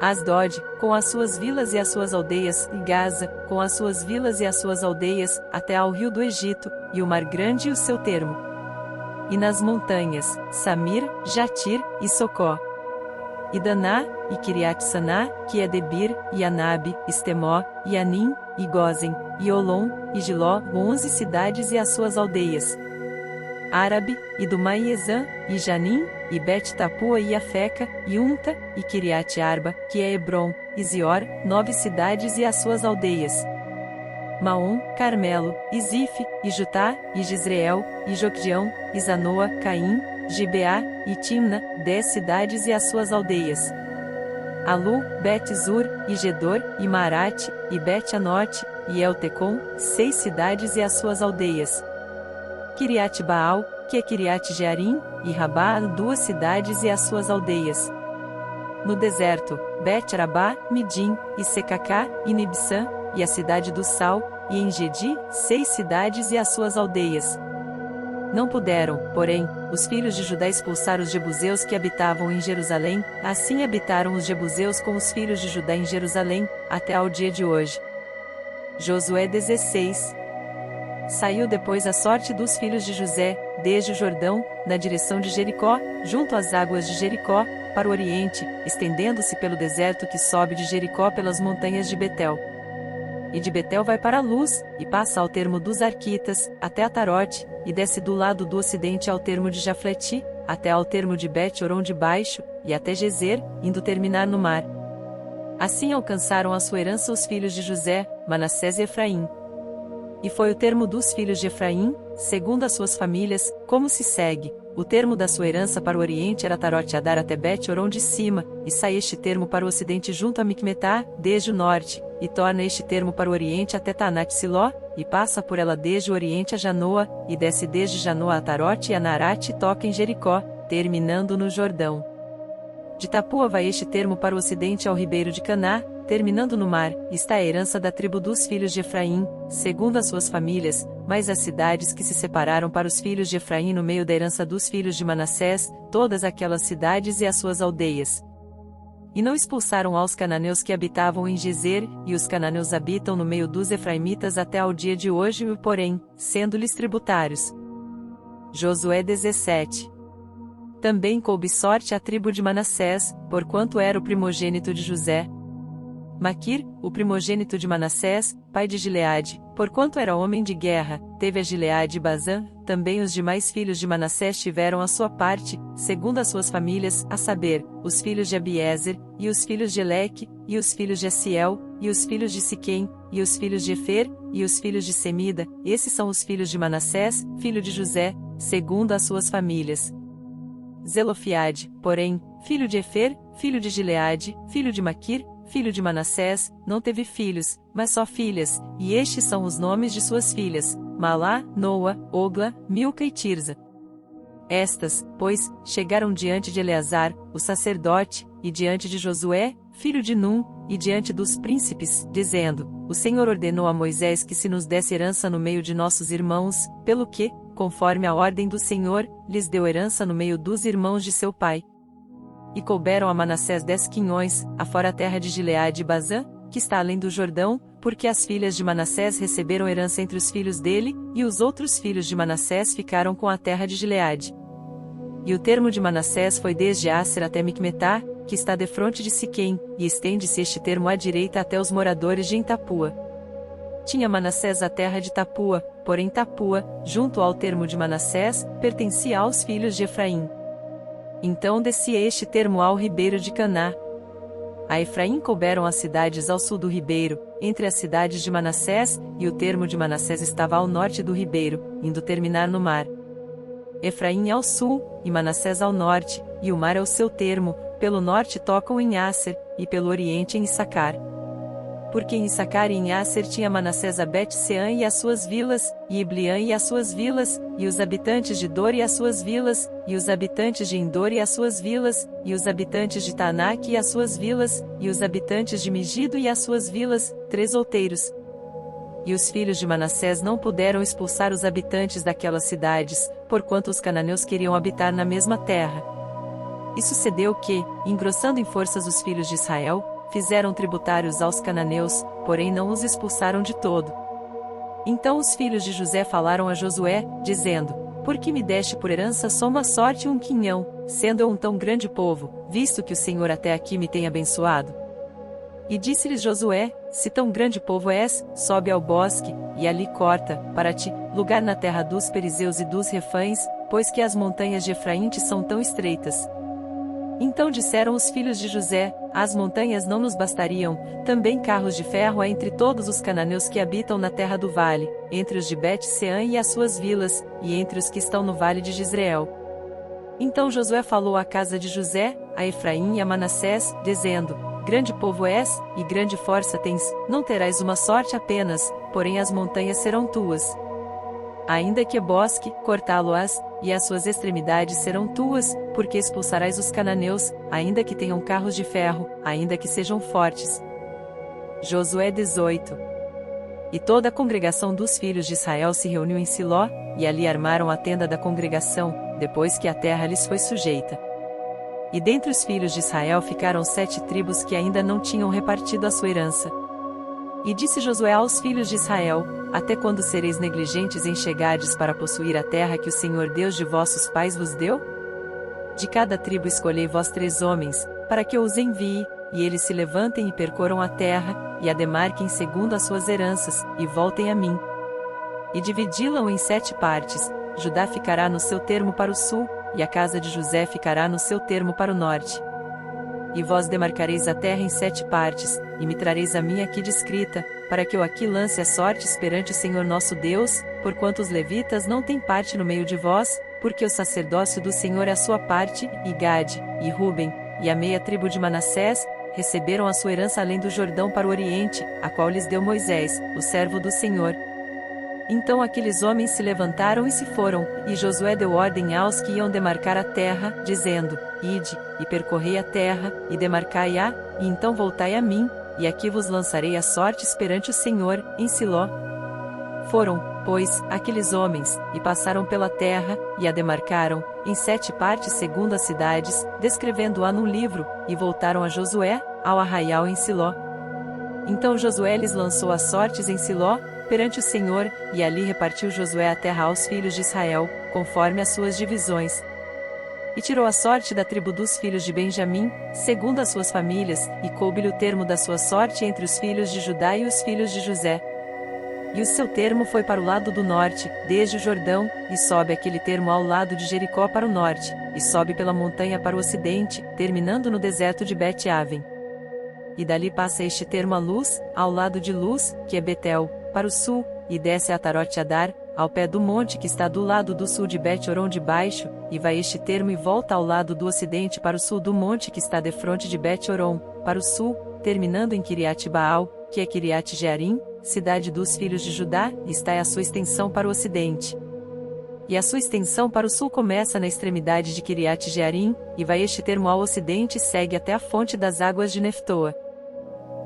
Asdod, com as suas vilas e as suas aldeias, e Gaza, com as suas vilas e as suas aldeias, até ao rio do Egito, e o mar grande e o seu termo. E nas montanhas, Samir, Jatir, e Socó. E Daná, e Kiriat-Saná, que é Debir, e Anabe, Estemó, e Anim, e Gozen, e Olom, e Giló, 11 cidades e as suas aldeias. Árabe, e Dumá e Ezã, e Janim, e Bet-Tapua e Afeca, e Unta, e Kiriat-Arba, que é Hebron, e Zior, 9 cidades e as suas aldeias. Maom, Carmelo, e Zife, e Jutá, e Gisreel, e Jocdeão, e Zanoa, Caim, Gibeá, e Timna, 10 cidades e as suas aldeias. Alu, Bet-Zur, e Gedor, e Marate, e Bet-Anote, e Eltecom, 6 cidades e as suas aldeias. Kiriat-Baal, que é Kiriat-Jearim, e Rabá, 2 cidades e as suas aldeias. No deserto, Bet-Arabá, Midim, e Secacá, e Nibsã, e a cidade do Sal, e Engedi, 6 cidades e as suas aldeias. Não puderam, porém, os filhos de Judá expulsar os jebuseus que habitavam em Jerusalém, assim habitaram os jebuseus com os filhos de Judá em Jerusalém, até ao dia de hoje. Josué 16. Saiu depois a sorte dos filhos de José, desde o Jordão, na direção de Jericó, junto às águas de Jericó, para o oriente, estendendo-se pelo deserto que sobe de Jericó pelas montanhas de Betel. E de Betel vai para a Luz, e passa ao termo dos Arquitas, até Atarote, e desce do lado do ocidente ao termo de Jafleti, até ao termo de Bet-Horon de baixo, e até Gezer, indo terminar no mar. Assim alcançaram a sua herança os filhos de José, Manassés e Efraim. E foi o termo dos filhos de Efraim, segundo as suas famílias, como se segue. O termo da sua herança para o oriente era Tarote-Adar até Bet-Horon de cima, e sai este termo para o ocidente junto a Micmetá, desde o norte, e torna este termo para o oriente até Tanat-Siló, e passa por ela desde o oriente a Janoa, e desce desde Janoa a Tarote e a Narate e toca em Jericó, terminando no Jordão. De Tapua vai este termo para o ocidente ao ribeiro de Caná, terminando no mar, está a herança da tribo dos filhos de Efraim, segundo as suas famílias, mas as cidades que se separaram para os filhos de Efraim no meio da herança dos filhos de Manassés, todas aquelas cidades e as suas aldeias. E não expulsaram aos cananeus que habitavam em Gezer, e os cananeus habitam no meio dos efraimitas até ao dia de hoje, porém, sendo-lhes tributários. Josué 17. Também coube sorte à tribo de Manassés, porquanto era o primogênito de José. Maquir, o primogênito de Manassés, pai de Gileade, porquanto era homem de guerra, teve a Gileade e Bazã. Também os demais filhos de Manassés tiveram a sua parte, segundo as suas famílias, a saber, os filhos de Abiezer, e os filhos de Eleque, e os filhos de Asiel, e os filhos de Siquém, e os filhos de Efer, e os filhos de Semida. Esses são os filhos de Manassés, filho de José, segundo as suas famílias. Zelofiade, porém, filho de Efer, filho de Gileade, filho de Maquir, filho de Manassés, não teve filhos, mas só filhas, e estes são os nomes de suas filhas: Malá, Noa, Ogla, Milca e Tirza. Estas, pois, chegaram diante de Eleazar, o sacerdote, e diante de Josué, filho de Num, e diante dos príncipes, dizendo: O Senhor ordenou a Moisés que se nos desse herança no meio de nossos irmãos, pelo que, conforme a ordem do Senhor, lhes deu herança no meio dos irmãos de seu pai. E couberam a Manassés 10 quinhões, afora a terra de Gileade e Bazã, que está além do Jordão, porque as filhas de Manassés receberam herança entre os filhos dele, e os outros filhos de Manassés ficaram com a terra de Gileade. E o termo de Manassés foi desde Aser até Micmetá, que está defronte de Siquém, e estende-se este termo à direita até os moradores de Tapua. Tinha Manassés a terra de Tapua, porém Tapua, junto ao termo de Manassés, pertencia aos filhos de Efraim. Então descia este termo ao ribeiro de Caná. A Efraim couberam as cidades ao sul do ribeiro, entre as cidades de Manassés, e o termo de Manassés estava ao norte do ribeiro, indo terminar no mar. Efraim ao sul, e Manassés ao norte, e o mar é o seu termo, pelo norte tocam em Aser, e pelo oriente em Issacar. Porque em Issacar e em Aser tinha Manassés a Bet-Seã e as suas vilas, e Ibliã e as suas vilas, e os habitantes de Dor e as suas vilas, e os habitantes de Endor e as suas vilas, e os habitantes de Taanaque e as suas vilas, e os habitantes de Megido e as suas vilas, 3 outeiros. E os filhos de Manassés não puderam expulsar os habitantes daquelas cidades, porquanto os cananeus queriam habitar na mesma terra. E sucedeu que, engrossando em forças os filhos de Israel, fizeram tributários aos cananeus, porém não os expulsaram de todo. Então os filhos de José falaram a Josué, dizendo: Por que me deste por herança só uma sorte e um quinhão, sendo eu um tão grande povo, visto que o Senhor até aqui me tem abençoado? E disse-lhes Josué: Se tão grande povo és, sobe ao bosque, e ali corta, para ti, lugar na terra dos Perizeus e dos Refães, pois que as montanhas de Efraim te são tão estreitas. Então disseram os filhos de José: As montanhas não nos bastariam, também carros de ferro há entre todos os cananeus que habitam na terra do vale, entre os de Bet-Seã e as suas vilas, e entre os que estão no vale de Jezreel. Então Josué falou à casa de José, a Efraim e a Manassés, dizendo: Grande povo és, e grande força tens, não terás uma sorte apenas, porém as montanhas serão tuas. Ainda que bosque, cortá-lo-ás, e as suas extremidades serão tuas, porque expulsarás os cananeus, ainda que tenham carros de ferro, ainda que sejam fortes. Josué 18. E toda a congregação dos filhos de Israel se reuniu em Siló, e ali armaram a tenda da congregação, depois que a terra lhes foi sujeita. E dentre os filhos de Israel ficaram 7 tribos que ainda não tinham repartido a sua herança. E disse Josué aos filhos de Israel: Até quando sereis negligentes em chegardes para possuir a terra que o Senhor Deus de vossos pais vos deu? De cada tribo escolhei vós 3 homens, para que eu os envie, e eles se levantem e percorram a terra, e a demarquem segundo as suas heranças, e voltem a mim. E dividi-la em 7 partes, Judá ficará no seu termo para o sul, e a casa de José ficará no seu termo para o norte. E vós demarcareis a terra em 7 partes, e me trareis a mim aqui descrita, para que eu aqui lance as sortes perante o Senhor nosso Deus, porquanto os levitas não têm parte no meio de vós, porque o sacerdócio do Senhor é a sua parte, e Gade, e Ruben, e a meia tribo de Manassés, receberam a sua herança além do Jordão para o oriente, a qual lhes deu Moisés, o servo do Senhor. Então aqueles homens se levantaram e se foram, e Josué deu ordem aos que iam demarcar a terra, dizendo: Ide, e percorrei a terra, e demarcai-a, e então voltai a mim, e aqui vos lançarei as sortes perante o Senhor, em Siló. Foram, pois, aqueles homens, e passaram pela terra, e a demarcaram, em 7 partes segundo as cidades, descrevendo-a num livro, e voltaram a Josué, ao arraial em Siló. Então Josué lhes lançou as sortes em Siló, perante o Senhor, e ali repartiu Josué a terra aos filhos de Israel, conforme as suas divisões. E tirou a sorte da tribo dos filhos de Benjamim, segundo as suas famílias, e coube-lhe o termo da sua sorte entre os filhos de Judá e os filhos de José. E o seu termo foi para o lado do norte, desde o Jordão, e sobe aquele termo ao lado de Jericó para o norte, e sobe pela montanha para o ocidente, terminando no deserto de Bet-Aven. E dali passa este termo a Luz, ao lado de Luz, que é Betel, para o sul, e desce a Atarote-Adar, ao pé do monte que está do lado do sul de Bet-Horon de baixo, e vai este termo e volta ao lado do ocidente para o sul do monte que está defronte de Bet-Horon, para o sul, terminando em Kiriat-Baal, que é Kiriat-Jearim, cidade dos filhos de Judá, e está a sua extensão para o ocidente. E a sua extensão para o sul começa na extremidade de Kiriat-Jearim, e vai este termo ao ocidente e segue até a fonte das águas de Neftoa.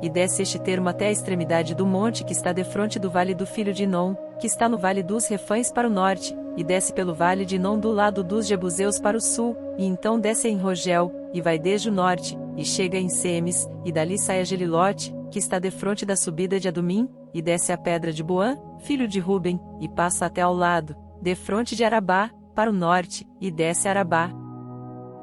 E desce este termo até a extremidade do monte que está defronte do vale do filho de Inom, que está no vale dos Refães para o norte, e desce pelo vale de Inom do lado dos Jebuseus para o sul, e então desce em Rogel, e vai desde o norte, e chega em Semes, e dali sai a Gelilote, que está defronte da subida de Adumim, e desce a pedra de Boã, filho de Ruben, e passa até ao lado, defronte de Arabá, para o norte, e desce a Arabá.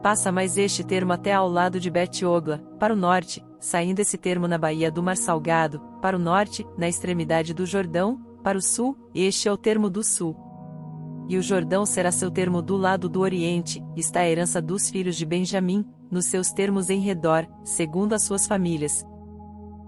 Passa mais este termo até ao lado de Bet-Ogla, para o norte, saindo esse termo na baía do Mar Salgado, para o norte, na extremidade do Jordão, para o sul, este é o termo do sul. E o Jordão será seu termo do lado do oriente, está a herança dos filhos de Benjamim, nos seus termos em redor, segundo as suas famílias.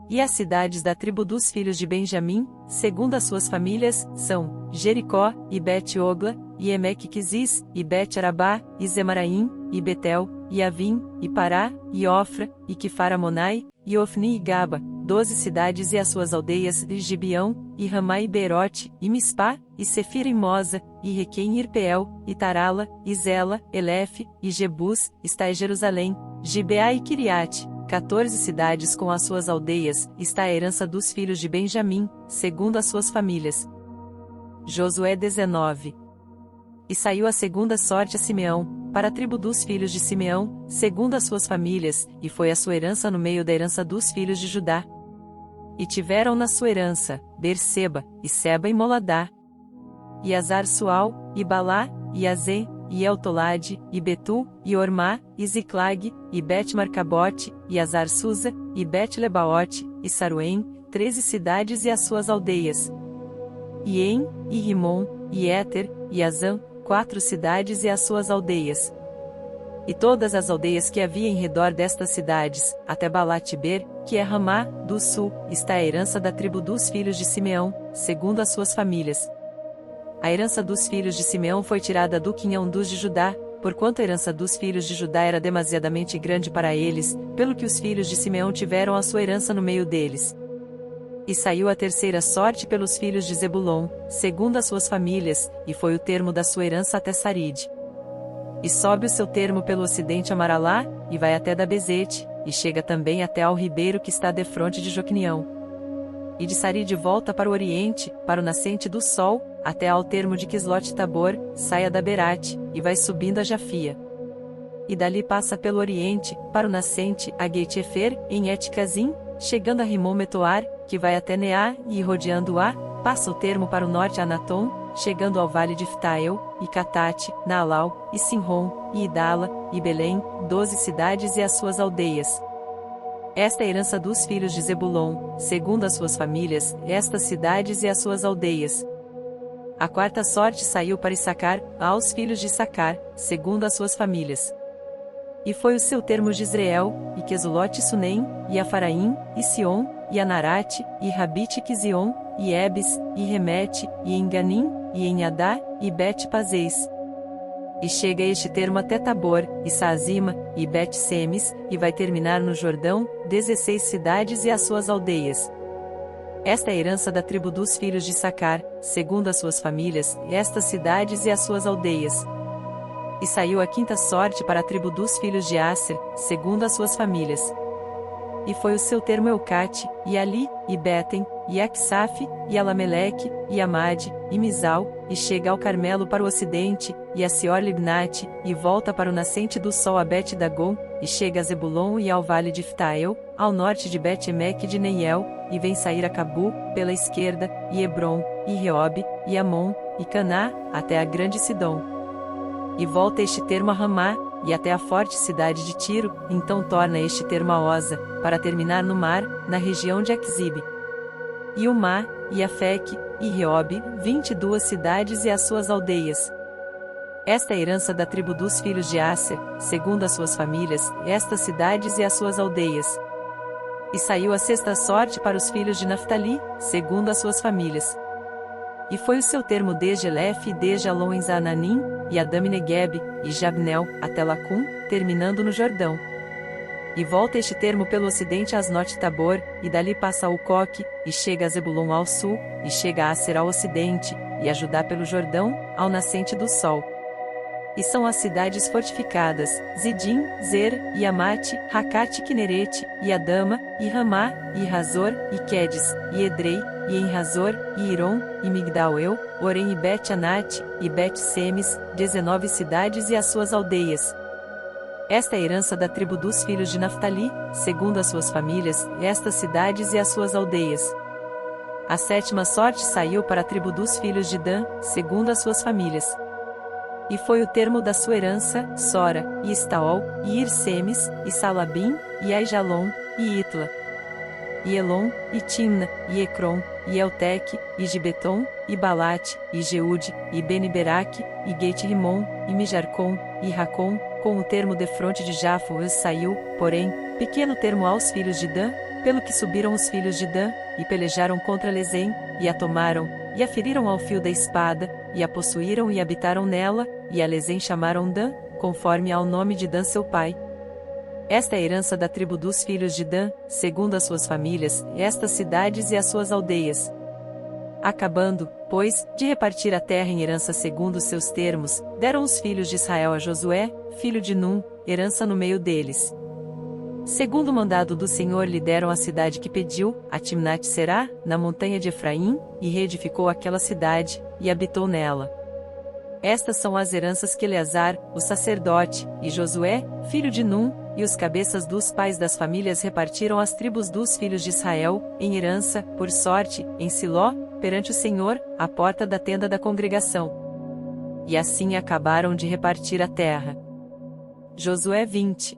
E as cidades da tribo dos filhos de Benjamim, segundo as suas famílias, são Jericó, e Bet-Ogla, e Emeque-Quizis, e Bet-Arabá, e Zemaraim, e Betel, e Avim, e Pará, e Ofra, e Quifaramonai, e Ofni e Gaba, 12 cidades e as suas aldeias, e Gibeão, e Ramá e Beerote, e Mispá, e Sefira e Moza, e Requém e Irpeel, e Tarala, e Zela, Elefe, e Jebus, está em Jerusalém, Gibeá e Quiriate, 14 cidades com as suas aldeias, está a herança dos filhos de Benjamim, segundo as suas famílias. Josué 19. E saiu a segunda sorte a Simeão, para a tribo dos filhos de Simeão, segundo as suas famílias, e foi a sua herança no meio da herança dos filhos de Judá. E tiveram na sua herança, Berseba, e Seba e Moladá, e Azar-Sual, e Balá, e Azê, e Eltolade, e Betu, e Ormá, e Ziclag, e Bet-Marcabote, e Azar-Susa, e Bet-Lebaote, e Saruém, 13 cidades e as suas aldeias. E En, e Rimon, e Éter, e Azã, 4 cidades e as suas aldeias. E todas as aldeias que havia em redor destas cidades, até Balat-Ber, que é Ramá, do sul, está a herança da tribo dos filhos de Simeão, segundo as suas famílias. A herança dos filhos de Simeão foi tirada do quinhão dos de Judá, porquanto a herança dos filhos de Judá era demasiadamente grande para eles, pelo que os filhos de Simeão tiveram a sua herança no meio deles. E saiu a terceira sorte pelos filhos de Zebulon, segundo as suas famílias, e foi o termo da sua herança até Saride. E sobe o seu termo pelo ocidente a Maralá, e vai até Dabezete, e chega também até ao ribeiro que está defronte de Joquinião. E de Saride volta para o oriente, para o nascente do sol, até ao termo de Quislote-Tabor, sai a Daberate, e vai subindo a Jafia. E dali passa pelo oriente, para o nascente, a Geit-Efer, em Et-Cazim, chegando a Rimon-Metoar, que vai até Neá, e rodeando-a, passa o termo para o norte a Anatom, chegando ao vale de Ftael, e Catate, Naalau, e Sinron, e Idala, e Belém, 12 cidades e as suas aldeias. Esta é a herança dos filhos de Zebulon, segundo as suas famílias, estas cidades e as suas aldeias. A quarta sorte saiu para Issacar, aos filhos de Issacar, segundo as suas famílias. E foi o seu termo de Israel, e Quesulote e Sunem, e Afaraim, e Sion, e Anarate, e Rabite e Quizion, e Ebes, e Remete, e Enganim, e Enhadá, e Bet-Pazeis. E chega este termo até Tabor, e Saazima, e Bet-Semes, e vai terminar no Jordão, 16 cidades e as suas aldeias. Esta é a herança da tribo dos filhos de Issacar, segundo as suas famílias, estas cidades e as suas aldeias. E saiu a quinta sorte para a tribo dos filhos de Asser, segundo as suas famílias. E foi o seu termo Eucate, e Ali, e Betem, e Aksaf, e Alameleque, e Amade, e Misal, e chega ao Carmelo para o ocidente, e a Sior-Libnate, e volta para o nascente do sol a Bet-Dagon, e chega a Zebulon e ao vale de Ftael, ao norte de Bet-Emeque de Neiel, e vem sair a Cabu, pela esquerda, e Hebron, e Reobe, e Amon, e Caná, até a grande Sidom. E volta este termo a Ramá, e até a forte cidade de Tiro, então torna este termo a Oza, para terminar no mar, na região de Aquizibe. E Umá, e Afeque, e Reobe, 22 cidades e as suas aldeias. Esta é a herança da tribo dos filhos de Asser, segundo as suas famílias, estas cidades e as suas aldeias. E saiu a sexta sorte para os filhos de Naftali, segundo as suas famílias. E foi o seu termo desde Elefe e desde Alon em Zananim, e Adami-Negueb, e Jabnel, até Lacum, terminando no Jordão. E volta este termo pelo ocidente a Asnote-Tabor, e dali passa a Ucoque, e chega a Zebulon ao sul, e chega a Aser ao ocidente, e a Judá pelo Jordão, ao nascente do sol. E são as cidades fortificadas, Zidim, Zer, e Amate, Racate Quinerete, e Adama, e Ramá, e Razor, e Quedes, e Edrei, e Enrazor, e Iron, e Migdal-eu, Orem e Bet-Anate, e Bet-Semes, 19 cidades e as suas aldeias. Esta é a herança da tribo dos filhos de Naftali, segundo as suas famílias, estas cidades e as suas aldeias. A 7ª sorte saiu para a tribo dos filhos de Dan, segundo as suas famílias. E foi o termo da sua herança, Sora, e Estaol, e Irsemes, e Salabim, e Aijalon, e Itla, e Elon, e Timna, e Ecrom, e Elteque, e Gibeton, e Balate, e Jeude, e Beni-Beraque, e Geit-Rimon, e Mijarcom, e Racom, com o termo defronte de Jafo saiu, porém, pequeno termo aos filhos de Dan, pelo que subiram os filhos de Dan, e pelejaram contra Lezem, e a tomaram, e a feriram ao fio da espada, e a possuíram e habitaram nela, e a Lezem chamaram Dan, conforme ao nome de Dan seu pai. Esta é a herança da tribo dos filhos de Dan, segundo as suas famílias, estas cidades e as suas aldeias. Acabando, pois, de repartir a terra em herança segundo os seus termos, deram os filhos de Israel a Josué, filho de Num, herança no meio deles. Segundo o mandado do Senhor lhe deram a cidade que pediu, a Timnat-Será, na montanha de Efraim, e reedificou aquela cidade, e habitou nela. Estas são as heranças que Eleazar, o sacerdote, e Josué, filho de Num, e os cabeças dos pais das famílias repartiram às tribos dos filhos de Israel, em herança, por sorte, em Siló, perante o Senhor, à porta da tenda da congregação. E assim acabaram de repartir a terra. Josué 20.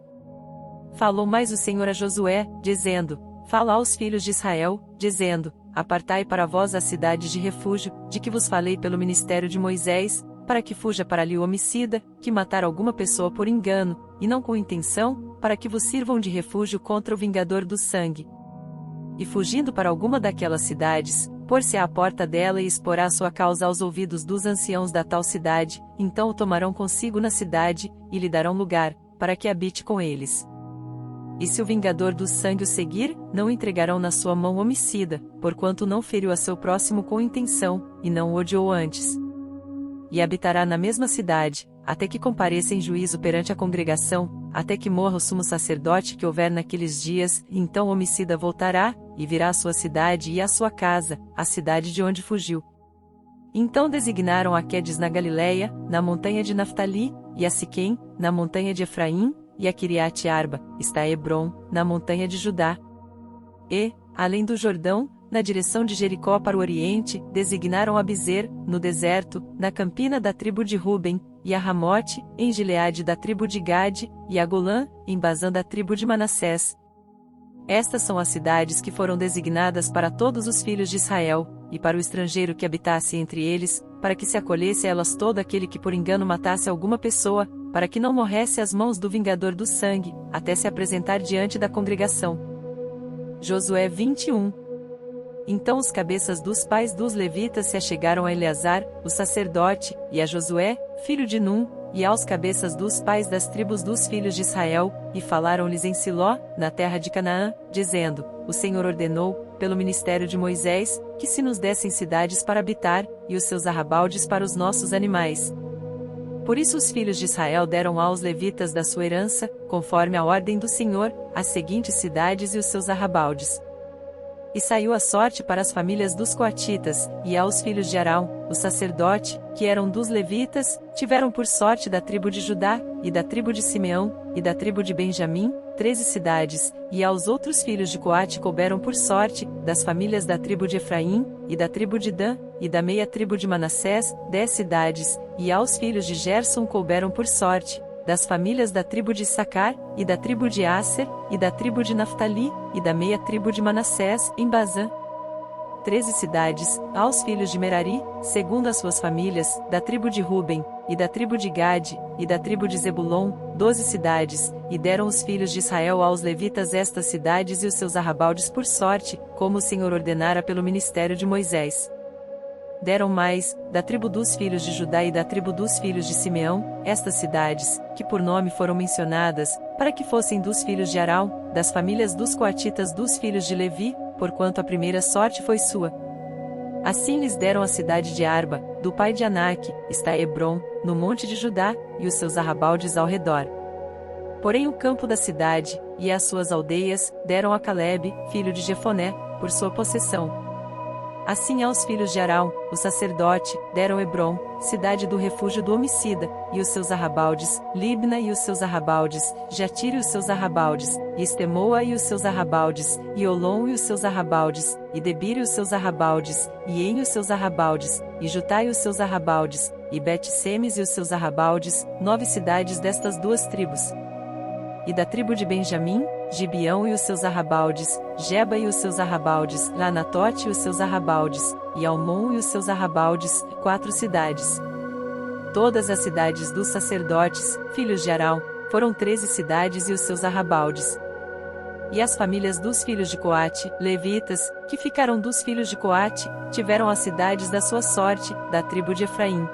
Falou mais o Senhor a Josué, dizendo: Fala aos filhos de Israel, dizendo: Apartai para vós as cidades de refúgio, de que vos falei pelo ministério de Moisés, para que fuja para ali o homicida, que matar alguma pessoa por engano, e não com intenção, para que vos sirvam de refúgio contra o vingador do sangue. E fugindo para alguma daquelas cidades, pôr-se à porta dela e exporá sua causa aos ouvidos dos anciãos da tal cidade, então o tomarão consigo na cidade, e lhe darão lugar, para que habite com eles. E se o vingador do sangue o seguir, não o entregarão na sua mão homicida, porquanto não feriu a seu próximo com intenção, e não o odiou antes. E habitará na mesma cidade, até que compareça em juízo perante a congregação, até que morra o sumo sacerdote que houver naqueles dias, e então o homicida voltará, e virá à sua cidade e à sua casa, a cidade de onde fugiu. Então designaram a Quedes na Galileia, na montanha de Naftali, e a Siquém, na montanha de Efraim, e a Quiriate-Arba, está Hebron, na montanha de Judá. E, além do Jordão, na direção de Jericó para o oriente, designaram a Bizer, no deserto, na campina da tribo de Ruben, e a Ramote, em Gileade da tribo de Gade, e a Golã, em Bazã da tribo de Manassés. Estas são as cidades que foram designadas para todos os filhos de Israel, e para o estrangeiro que habitasse entre eles, para que se acolhesse a elas todo aquele que por engano matasse alguma pessoa, para que não morresse às mãos do vingador do sangue, até se apresentar diante da congregação. Josué 21. Então os cabeças dos pais dos levitas se achegaram a Eleazar, o sacerdote, e a Josué, filho de Num, e aos cabeças dos pais das tribos dos filhos de Israel, e falaram-lhes em Siló, na terra de Canaã, dizendo: O Senhor ordenou, pelo ministério de Moisés, que se nos dessem cidades para habitar, e os seus arrabaldes para os nossos animais. Por isso os filhos de Israel deram aos levitas da sua herança, conforme a ordem do Senhor, as seguintes cidades e os seus arrabaldes. E saiu a sorte para as famílias dos coatitas, e aos filhos de Arão, o sacerdote, que eram dos levitas, tiveram por sorte da tribo de Judá, e da tribo de Simeão, e da tribo de Benjamim, 13 cidades, e aos outros filhos de Coate couberam por sorte, das famílias da tribo de Efraim, e da tribo de Dan, e da meia tribo de Manassés, 10 cidades, e aos filhos de Gerson couberam por sorte, das famílias da tribo de Issacar, e da tribo de Asser, e da tribo de Naftali, e da meia tribo de Manassés, em Bazã. 13 cidades, aos filhos de Merari, segundo as suas famílias, da tribo de Ruben, e da tribo de Gade, e da tribo de Zebulon, 12 cidades, e deram os filhos de Israel aos levitas estas cidades e os seus arrabaldes por sorte, como o Senhor ordenara pelo ministério de Moisés. Deram mais, da tribo dos filhos de Judá e da tribo dos filhos de Simeão, estas cidades, que por nome foram mencionadas, para que fossem dos filhos de Arão, das famílias dos coatitas dos filhos de Levi, porquanto a primeira sorte foi sua. Assim lhes deram a cidade de Arba, do pai de Anak, está Hebron, no monte de Judá, e os seus arrabaldes ao redor. Porém o campo da cidade, e as suas aldeias, deram a Calebe, filho de Jefoné, por sua possessão. Assim aos filhos de Arão, o sacerdote, deram Hebrom, cidade do refúgio do homicida, e os seus arrabaldes, Libna e os seus arrabaldes, Jatire e os seus arrabaldes, e Estemoa e os seus arrabaldes, e Olom e os seus arrabaldes, e Debir e os seus arrabaldes, e En e os seus arrabaldes, e Jutai e os seus arrabaldes, e Bet-Semes e os seus arrabaldes, 9 cidades destas 2 tribos. E da tribo de Benjamim, Gibeão e os seus arrabaldes, Geba e os seus arrabaldes, Lanatote e os seus arrabaldes, e Almon e os seus arrabaldes, 4 cidades. Todas as cidades dos sacerdotes, filhos de Arão, foram 13 cidades e os seus arrabaldes. E as famílias dos filhos de Coate, levitas, que ficaram dos filhos de Coate, tiveram as cidades da sua sorte, da tribo de Efraim.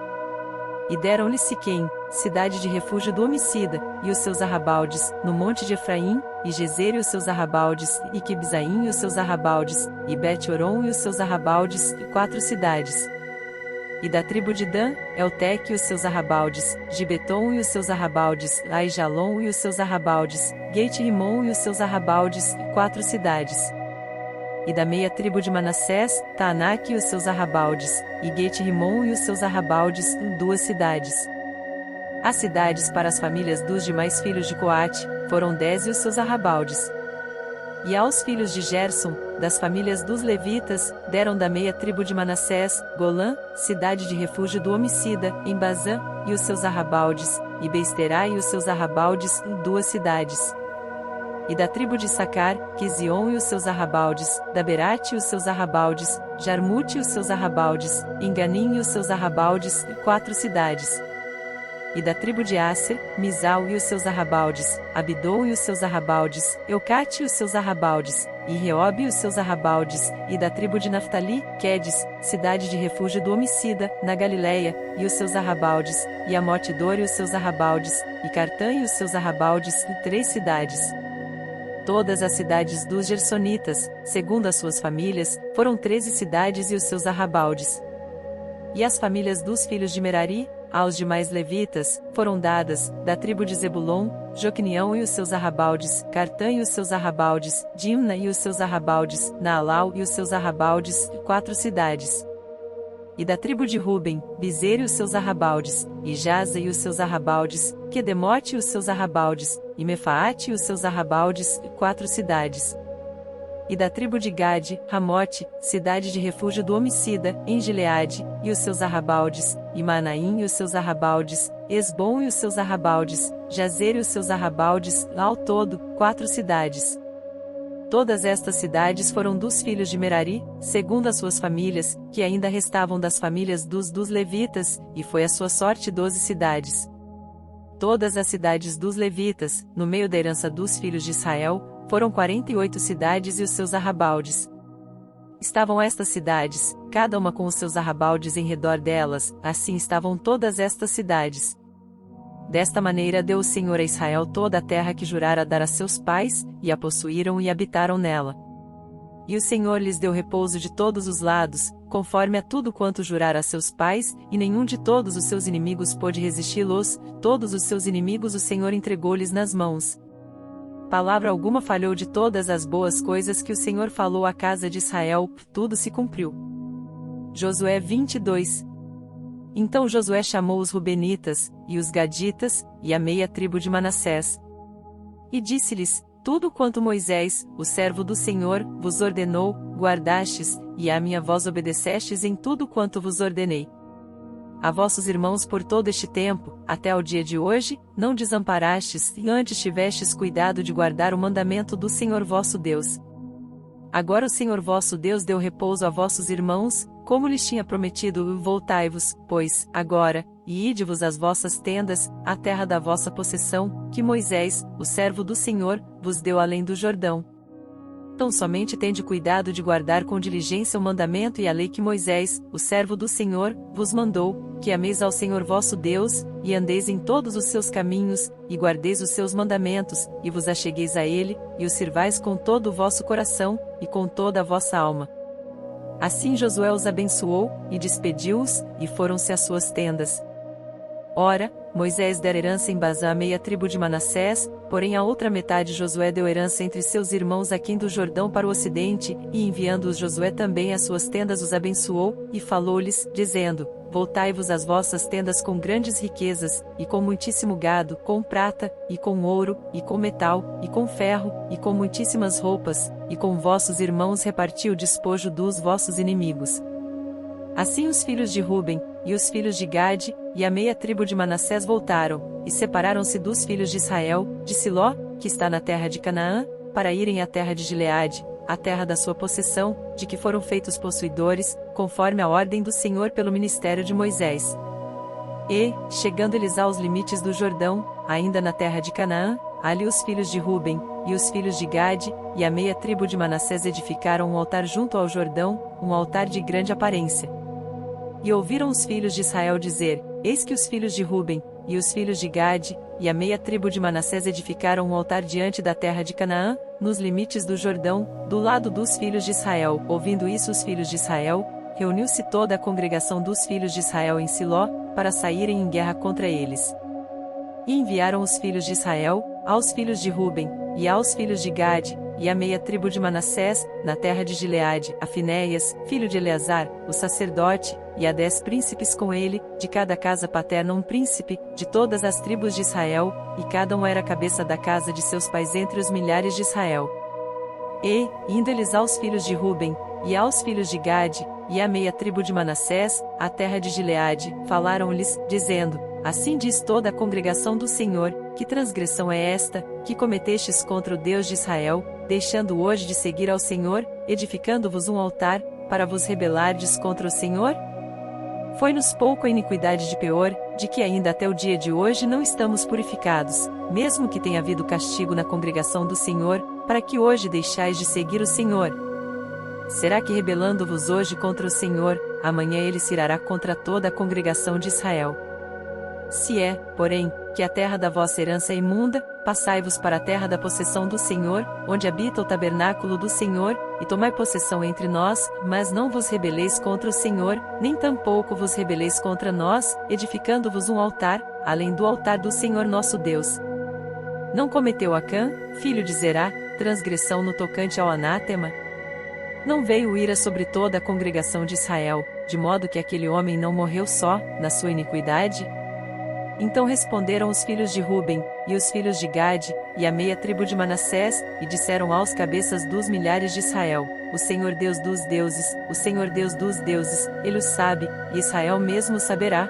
E deram-lhe Siquém, cidade de refúgio do homicida, e os seus arrabaldes, no monte de Efraim, e Gezer e os seus arrabaldes, e Quibzaim e os seus arrabaldes, e Bet-Oron e os seus arrabaldes, 4 cidades. E da tribo de Dan, Elteque e os seus arrabaldes, Gibeton e os seus arrabaldes, Aijalon e os seus arrabaldes, Geit-Rimon e os seus arrabaldes, 4 cidades. E da meia tribo de Manassés, Taanaque e os seus arrabaldes, e Geit-Rimon e os seus arrabaldes, 2 cidades. As cidades para as famílias dos demais filhos de Coate, foram 10 e os seus arrabaldes. E aos filhos de Gerson, das famílias dos levitas, deram da meia tribo de Manassés, Golã, cidade de refúgio do homicida, em Bazã, e os seus arrabaldes, e Beisterá e os seus arrabaldes, 2 cidades. E da tribo de Sacar, Quizion e os seus arrabaldes, Daberate e os seus arrabaldes, Jarmute e os seus arrabaldes, Enganim e os seus arrabaldes, 4 cidades. E da tribo de Aser, Misal e os seus arrabaldes, Abidom e os seus arrabaldes, Eucate e os seus arrabaldes, e Reob e os seus arrabaldes, e da tribo de Naftali, Quedes, cidade de refúgio do homicida, na Galileia, e os seus arrabaldes, e Amote-Dor e os seus arrabaldes, e Cartã e os seus arrabaldes, 3 cidades. Todas as cidades dos Gersonitas, segundo as suas famílias, foram 13 cidades e os seus arrabaldes. E as famílias dos filhos de Merari, aos demais levitas, foram dadas, da tribo de Zebulon, Joquinião e os seus arrabaldes, Cartã e os seus arrabaldes, Dimna e os seus arrabaldes, Naalau e os seus arrabaldes, 4 cidades. E da tribo de Ruben, Bizer e os seus arrabaldes, e Jaza e os seus arrabaldes, Quedemote e os seus arrabaldes, e Mefaate e os seus arrabaldes, 4 cidades. E da tribo de Gade, Ramote, cidade de refúgio do homicida, em Gileade, e os seus arrabaldes, e Manaim e os seus arrabaldes, Esbom e os seus arrabaldes, Jazer e os seus arrabaldes, ao todo, 4 cidades. Todas estas cidades foram dos filhos de Merari, segundo as suas famílias, que ainda restavam das famílias dos levitas, e foi a sua sorte 12 cidades. Todas as cidades dos levitas, no meio da herança dos filhos de Israel, foram 48 cidades e os seus arrabaldes. Estavam estas cidades, cada uma com os seus arrabaldes em redor delas, assim estavam todas estas cidades. Desta maneira deu o Senhor a Israel toda a terra que jurara dar a seus pais, e a possuíram e habitaram nela. E o Senhor lhes deu repouso de todos os lados, conforme a tudo quanto jurara a seus pais, e nenhum de todos os seus inimigos pôde resisti-los, todos os seus inimigos o Senhor entregou-lhes nas mãos. Palavra alguma falhou de todas as boas coisas que o Senhor falou à casa de Israel, tudo se cumpriu. Josué 22. Então Josué chamou os Rubenitas, e os Gaditas, e a meia tribo de Manassés. E disse-lhes: tudo quanto Moisés, o servo do Senhor, vos ordenou, guardastes, e a minha voz obedecestes em tudo quanto vos ordenei. A vossos irmãos por todo este tempo, até ao dia de hoje, não desamparastes, e antes tivestes cuidado de guardar o mandamento do Senhor vosso Deus. Agora o Senhor vosso Deus deu repouso a vossos irmãos, como lhes tinha prometido, voltai-vos, pois, agora, e ide-vos às vossas tendas, à terra da vossa possessão, que Moisés, o servo do Senhor, vos deu além do Jordão. Tão somente tende cuidado de guardar com diligência o mandamento e a lei que Moisés, o servo do Senhor, vos mandou, que ameis ao Senhor vosso Deus, e andeis em todos os seus caminhos, e guardeis os seus mandamentos, e vos achegueis a ele, e o sirvais com todo o vosso coração, e com toda a vossa alma. Assim Josué os abençoou, e despediu-os, e foram-se às suas tendas. Ora, Moisés dera herança em Bazã à meia tribo de Manassés, porém a outra metade Josué deu herança entre seus irmãos aquém do Jordão para o ocidente, e enviando-os Josué também às suas tendas os abençoou, e falou-lhes, dizendo: Voltai-vos às vossas tendas com grandes riquezas, e com muitíssimo gado, com prata, e com ouro, e com metal, e com ferro, e com muitíssimas roupas, e com vossos irmãos reparti o despojo dos vossos inimigos. Assim os filhos de Ruben, e os filhos de Gade, e a meia tribo de Manassés voltaram, e separaram-se dos filhos de Israel, de Siló, que está na terra de Canaã, para irem à terra de Gileade, a terra da sua possessão, de que foram feitos possuidores, conforme a ordem do Senhor pelo ministério de Moisés. E, chegando eles aos limites do Jordão, ainda na terra de Canaã, ali os filhos de Ruben, e os filhos de Gade, e a meia tribo de Manassés edificaram um altar junto ao Jordão, um altar de grande aparência. E ouviram os filhos de Israel dizer: Eis que os filhos de Ruben, e os filhos de Gade, e a meia tribo de Manassés edificaram um altar diante da terra de Canaã, nos limites do Jordão, do lado dos filhos de Israel. Ouvindo isso os filhos de Israel, reuniu-se toda a congregação dos filhos de Israel em Siló, para saírem em guerra contra eles. E enviaram os filhos de Israel, aos filhos de Ruben, e aos filhos de Gade, e a meia tribo de Manassés, na terra de Gileade, a Finéias, filho de Eleazar, o sacerdote, e a 10 príncipes com ele, de cada casa paterna um príncipe, de todas as tribos de Israel, e cada um era a cabeça da casa de seus pais entre os milhares de Israel. E, indo eles aos filhos de Ruben, e aos filhos de Gade, e à meia tribo de Manassés, a terra de Gileade, falaram-lhes, dizendo: Assim diz toda a congregação do Senhor, que transgressão é esta, que cometestes contra o Deus de Israel, deixando hoje de seguir ao Senhor, edificando-vos um altar, para vos rebelardes contra o Senhor? Foi-nos pouco a iniquidade de Peor, de que ainda até o dia de hoje não estamos purificados, mesmo que tenha havido castigo na congregação do Senhor, para que hoje deixais de seguir o Senhor. Será que rebelando-vos hoje contra o Senhor, amanhã ele se irá contra toda a congregação de Israel? Se é, porém, que a terra da vossa herança é imunda, passai-vos para a terra da possessão do Senhor, onde habita o tabernáculo do Senhor, e tomai possessão entre nós, mas não vos rebeleis contra o Senhor, nem tampouco vos rebeleis contra nós, edificando-vos um altar, além do altar do Senhor nosso Deus. Não cometeu Acã, filho de Zerá, transgressão no tocante ao anátema? Não veio ira sobre toda a congregação de Israel, de modo que aquele homem não morreu só, na sua iniquidade? Então responderam os filhos de Ruben, e os filhos de Gade, e a meia tribo de Manassés, e disseram aos cabeças dos milhares de Israel: O Senhor Deus dos deuses, o Senhor Deus dos deuses, Ele o sabe, e Israel mesmo o saberá.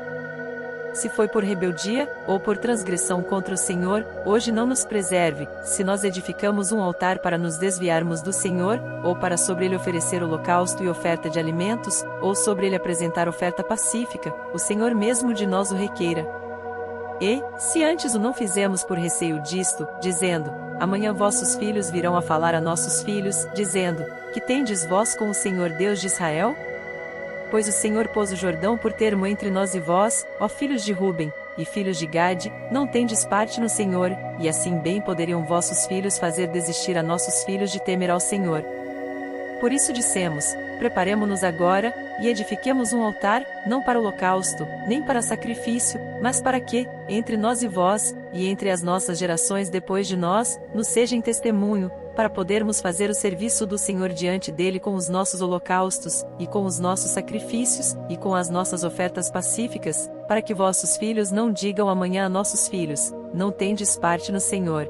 Se foi por rebeldia, ou por transgressão contra o Senhor, hoje não nos preserve, se nós edificamos um altar para nos desviarmos do Senhor, ou para sobre ele oferecer holocausto e oferta de alimentos, ou sobre ele apresentar oferta pacífica, o Senhor mesmo de nós o requeira. E, se antes o não fizemos por receio disto, dizendo: Amanhã vossos filhos virão a falar a nossos filhos, dizendo: Que tendes vós com o Senhor Deus de Israel? Pois o Senhor pôs o Jordão por termo entre nós e vós, ó filhos de Ruben, e filhos de Gade, não tendes parte no Senhor, e assim bem poderiam vossos filhos fazer desistir a nossos filhos de temer ao Senhor. Por isso dissemos: Preparemo-nos agora, e edifiquemos um altar, não para holocausto, nem para sacrifício, mas para que, entre nós e vós, e entre as nossas gerações depois de nós, nos seja em testemunho, para podermos fazer o serviço do Senhor diante dele com os nossos holocaustos, e com os nossos sacrifícios, e com as nossas ofertas pacíficas, para que vossos filhos não digam amanhã a nossos filhos: Não tendes parte no Senhor.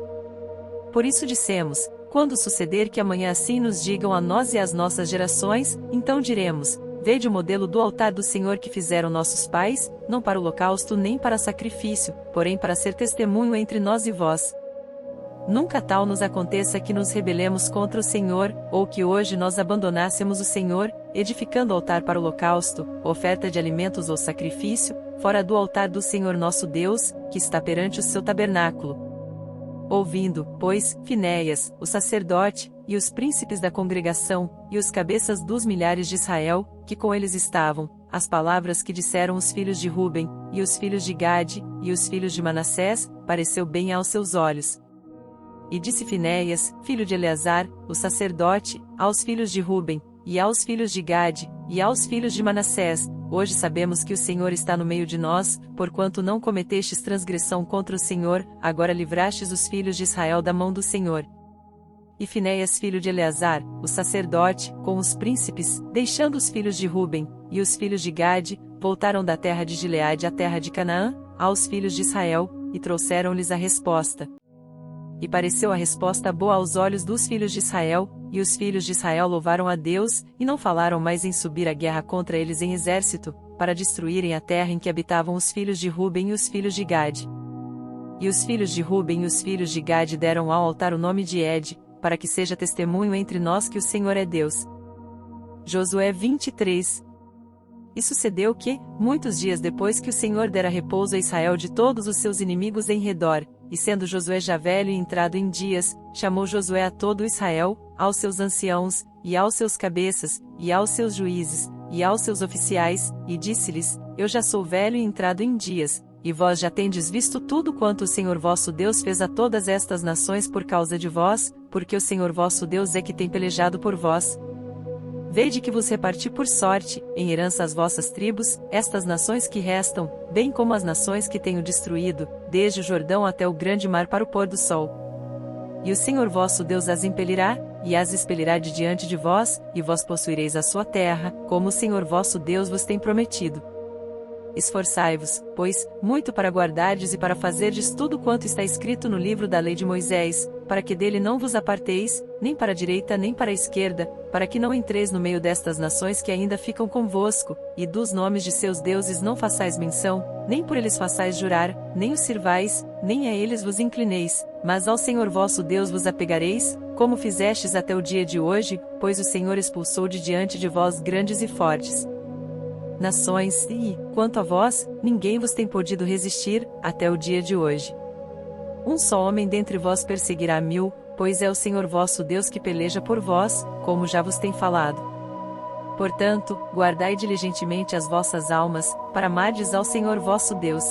Por isso dissemos: Quando suceder que amanhã assim nos digam a nós e às nossas gerações, então diremos: Vede o modelo do altar do Senhor que fizeram nossos pais, não para holocausto nem para sacrifício, porém para ser testemunho entre nós e vós. Nunca tal nos aconteça que nos rebelemos contra o Senhor, ou que hoje nós abandonássemos o Senhor, edificando altar para holocausto, oferta de alimentos ou sacrifício, fora do altar do Senhor nosso Deus, que está perante o seu tabernáculo. Ouvindo, pois, Finéias, o sacerdote, e os príncipes da congregação, e os cabeças dos milhares de Israel, que com eles estavam, as palavras que disseram os filhos de Ruben, e os filhos de Gade, e os filhos de Manassés, pareceu bem aos seus olhos. E disse Finéias, filho de Eleazar, o sacerdote, aos filhos de Ruben, e aos filhos de Gade, e aos filhos de Manassés: hoje sabemos que o Senhor está no meio de nós, porquanto não cometestes transgressão contra o Senhor, agora livrastes os filhos de Israel da mão do Senhor. E Finéias filho de Eleazar, o sacerdote, com os príncipes, deixando os filhos de Ruben, e os filhos de Gade, voltaram da terra de Gileade à terra de Canaã, aos filhos de Israel, e trouxeram-lhes a resposta. E pareceu a resposta boa aos olhos dos filhos de Israel, e os filhos de Israel louvaram a Deus, e não falaram mais em subir a guerra contra eles em exército, para destruírem a terra em que habitavam os filhos de Ruben e os filhos de Gade. E os filhos de Ruben e os filhos de Gade deram ao altar o nome de Ed, para que seja testemunho entre nós que o Senhor é Deus. Josué 23. E sucedeu que, muitos dias depois que o Senhor dera repouso a Israel de todos os seus inimigos em redor, e sendo Josué já velho e entrado em dias, chamou Josué a todo Israel, aos seus anciãos, e aos seus cabeças, e aos seus juízes, e aos seus oficiais, e disse-lhes: Eu já sou velho e entrado em dias, e vós já tendes visto tudo quanto o Senhor vosso Deus fez a todas estas nações por causa de vós, porque o Senhor vosso Deus é que tem pelejado por vós. Vede que vos reparti por sorte, em herança às vossas tribos, estas nações que restam, bem como as nações que tenho destruído, desde o Jordão até o grande mar para o pôr do sol. E o Senhor vosso Deus as impelirá, e as expelirá de diante de vós, e vós possuireis a sua terra, como o Senhor vosso Deus vos tem prometido. Esforçai-vos, pois, muito para guardardes e para fazerdes tudo quanto está escrito no livro da lei de Moisés, para que dele não vos aparteis, nem para a direita nem para a esquerda, para que não entreis no meio destas nações que ainda ficam convosco, e dos nomes de seus deuses não façais menção, nem por eles façais jurar, nem os sirvais, nem a eles vos inclineis, mas ao Senhor vosso Deus vos apegareis, como fizestes até o dia de hoje, pois o Senhor expulsou de diante de vós grandes e fortes nações, e, quanto a vós, ninguém vos tem podido resistir, até o dia de hoje. Um só homem dentre vós perseguirá 1000, pois é o Senhor vosso Deus que peleja por vós, como já vos tem falado. Portanto, guardai diligentemente as vossas almas, para amardes ao Senhor vosso Deus.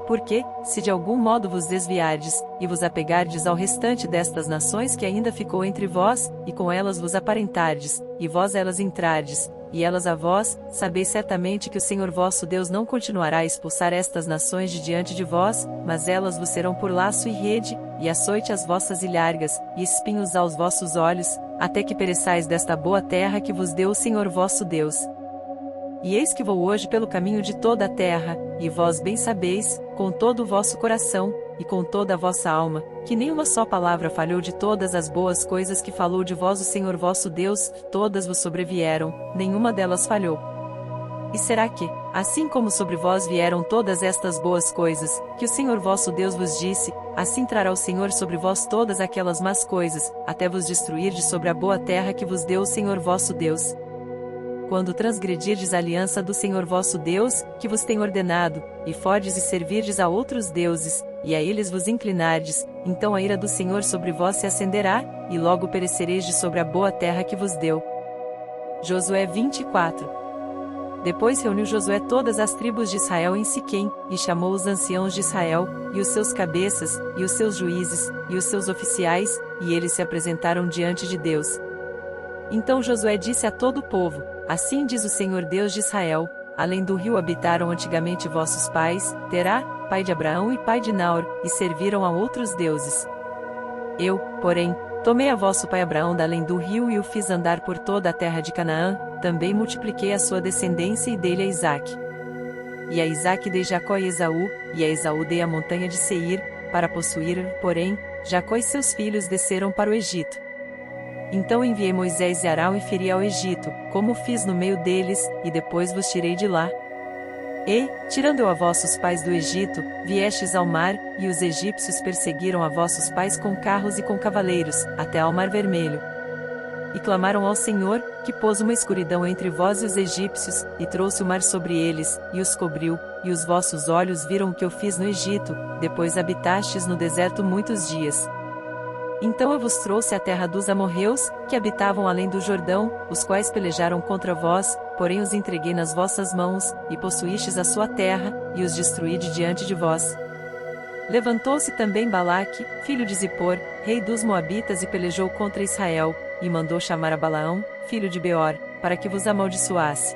Porque, se de algum modo vos desviardes, e vos apegardes ao restante destas nações que ainda ficou entre vós, e com elas vos aparentardes, e vós elas entrardes, e elas a vós, sabeis certamente que o Senhor vosso Deus não continuará a expulsar estas nações de diante de vós, mas elas vos serão por laço e rede, e açoite às vossas ilhargas, e espinhos aos vossos olhos, até que pereçais desta boa terra que vos deu o Senhor vosso Deus. E eis que vou hoje pelo caminho de toda a terra, e vós bem sabeis, com todo o vosso coração, e com toda a vossa alma, que nenhuma só palavra falhou de todas as boas coisas que falou de vós o Senhor vosso Deus, todas vos sobrevieram, nenhuma delas falhou. E será que, assim como sobre vós vieram todas estas boas coisas, que o Senhor vosso Deus vos disse, assim trará o Senhor sobre vós todas aquelas más coisas, até vos destruir de sobre a boa terra que vos deu o Senhor vosso Deus? Quando transgredirdes a aliança do Senhor vosso Deus, que vos tem ordenado, e fordes e servirdes a outros deuses, e a eles vos inclinardes, então a ira do Senhor sobre vós se acenderá, e logo perecereis de sobre a boa terra que vos deu. Josué 24. Depois reuniu Josué todas as tribos de Israel em Siquém, e chamou os anciãos de Israel, e os seus cabeças, e os seus juízes, e os seus oficiais, e eles se apresentaram diante de Deus. Então Josué disse a todo o povo: Assim diz o Senhor Deus de Israel: além do rio habitaram antigamente vossos pais, Terá, pai de Abraão e pai de Naor, e serviram a outros deuses. Eu, porém, tomei a vosso pai Abraão da além do rio e o fiz andar por toda a terra de Canaã, também multipliquei a sua descendência e dei-lhe a Isaque. E a Isaque dei Jacó e Esaú, e a Esaú dei a montanha de Seir, para possuir, porém, Jacó e seus filhos desceram para o Egito. Então enviei Moisés e Arão e feri ao Egito, como fiz no meio deles, e depois vos tirei de lá. E, tirando eu a vossos pais do Egito, viestes ao mar, e os egípcios perseguiram a vossos pais com carros e com cavaleiros, até ao mar vermelho. E clamaram ao Senhor, que pôs uma escuridão entre vós e os egípcios, e trouxe o mar sobre eles, e os cobriu, e os vossos olhos viram o que eu fiz no Egito, depois habitastes no deserto muitos dias. Então eu vos trouxe a terra dos amorreus, que habitavam além do Jordão, os quais pelejaram contra vós, porém os entreguei nas vossas mãos, e possuístes a sua terra, e os destruí de diante de vós. Levantou-se também Balaque, filho de Zippor, rei dos Moabitas, e pelejou contra Israel, e mandou chamar a Balaão, filho de Beor, para que vos amaldiçoasse.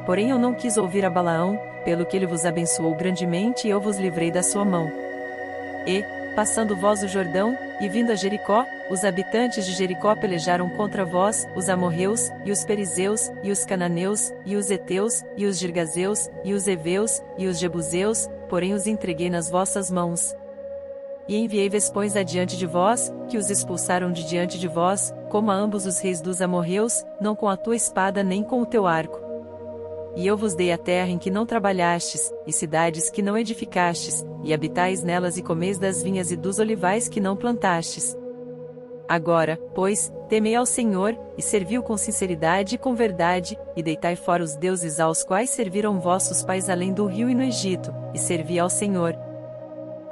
Porém eu não quis ouvir a Balaão, pelo que ele vos abençoou grandemente e eu vos livrei da sua mão. E, passando vós o Jordão, e vindo a Jericó, os habitantes de Jericó pelejaram contra vós, os amorreus, e os perizeus, e os cananeus, e os heteus, e os girgazeus, e os heveus, e os jebuseus, porém os entreguei nas vossas mãos. E enviei vespões adiante de vós, que os expulsaram de diante de vós, como a ambos os reis dos amorreus, não com a tua espada nem com o teu arco. E eu vos dei a terra em que não trabalhastes, e cidades que não edificastes, e habitais nelas e comeis das vinhas e dos olivais que não plantastes. Agora, pois, temei ao Senhor, e servi-o com sinceridade e com verdade, e deitai fora os deuses aos quais serviram vossos pais além do rio e no Egito, e servi ao Senhor.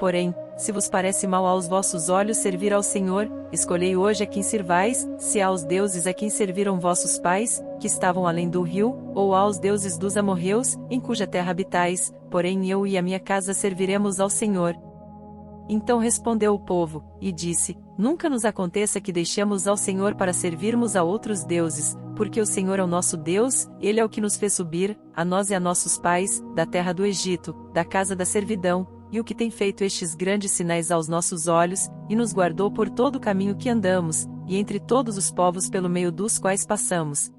Porém, se vos parece mal aos vossos olhos servir ao Senhor, escolhei hoje a quem sirvais, se aos deuses a quem serviram vossos pais, que estavam além do rio, ou aos deuses dos amorreus, em cuja terra habitais, porém eu e a minha casa serviremos ao Senhor. Então respondeu o povo, e disse, nunca nos aconteça que deixemos ao Senhor para servirmos a outros deuses, porque o Senhor é o nosso Deus, Ele é o que nos fez subir, a nós e a nossos pais, da terra do Egito, da casa da servidão, e o que tem feito estes grandes sinais aos nossos olhos, e nos guardou por todo o caminho que andamos, e entre todos os povos pelo meio dos quais passamos.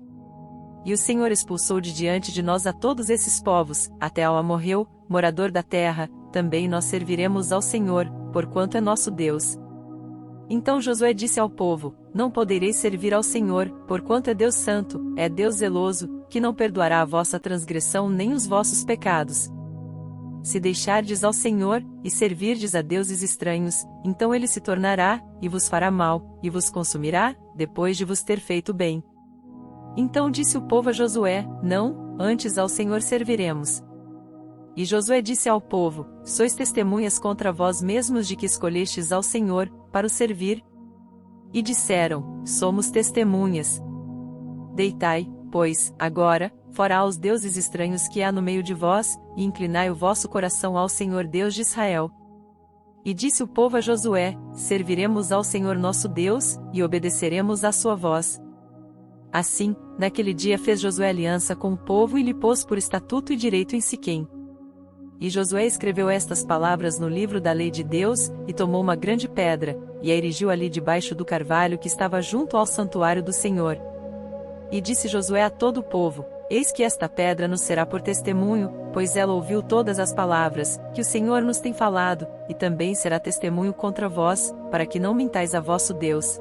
E o Senhor expulsou de diante de nós a todos esses povos, até ao amorreu, morador da terra, também nós serviremos ao Senhor, porquanto é nosso Deus. Então Josué disse ao povo, não podereis servir ao Senhor, porquanto é Deus santo, é Deus zeloso, que não perdoará a vossa transgressão nem os vossos pecados. Se deixardes ao Senhor, e servirdes a deuses estranhos, então ele se tornará, e vos fará mal, e vos consumirá, depois de vos ter feito bem. Então disse o povo a Josué, não, antes ao Senhor serviremos. E Josué disse ao povo, sois testemunhas contra vós mesmos de que escolhestes ao Senhor, para o servir? E disseram, somos testemunhas. Deitai, pois, agora, fora aos deuses estranhos que há no meio de vós, e inclinai o vosso coração ao Senhor Deus de Israel. E disse o povo a Josué, serviremos ao Senhor nosso Deus, e obedeceremos à sua voz. Assim, naquele dia fez Josué aliança com o povo e lhe pôs por estatuto e direito em Siquém. E Josué escreveu estas palavras no livro da lei de Deus, e tomou uma grande pedra, e a erigiu ali debaixo do carvalho que estava junto ao santuário do Senhor. E disse Josué a todo o povo, eis que esta pedra nos será por testemunho, pois ela ouviu todas as palavras, que o Senhor nos tem falado, e também será testemunho contra vós, para que não mintais a vosso Deus.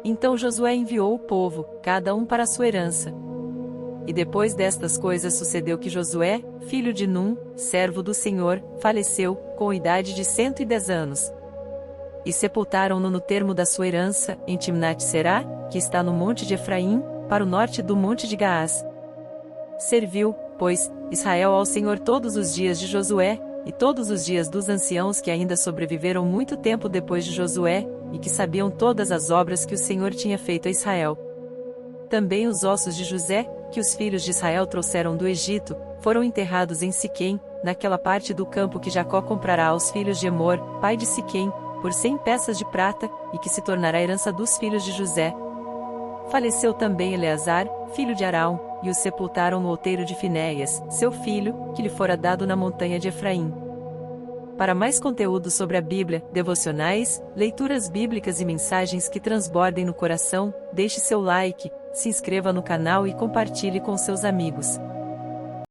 Então Josué enviou o povo, cada um para a sua herança. E depois destas coisas sucedeu que Josué, filho de Num, servo do Senhor, faleceu, com idade de 110 anos. E sepultaram-no no termo da sua herança, em Timnat-Será, que está no monte de Efraim, para o norte do monte de Gaás. Serviu, pois, Israel ao Senhor todos os dias de Josué, e todos os dias dos anciãos que ainda sobreviveram muito tempo depois de Josué, e que sabiam todas as obras que o Senhor tinha feito a Israel. Também os ossos de José, que os filhos de Israel trouxeram do Egito, foram enterrados em Siquém, naquela parte do campo que Jacó comprará aos filhos de Emor, pai de Siquém, por 100 peças de prata, e que se tornará herança dos filhos de José. Faleceu também Eleazar, filho de Arão, e o sepultaram no outeiro de Finéias, seu filho, que lhe fora dado na montanha de Efraim. Para mais conteúdo sobre a Bíblia, devocionais, leituras bíblicas e mensagens que transbordem no coração, deixe seu like, se inscreva no canal e compartilhe com seus amigos.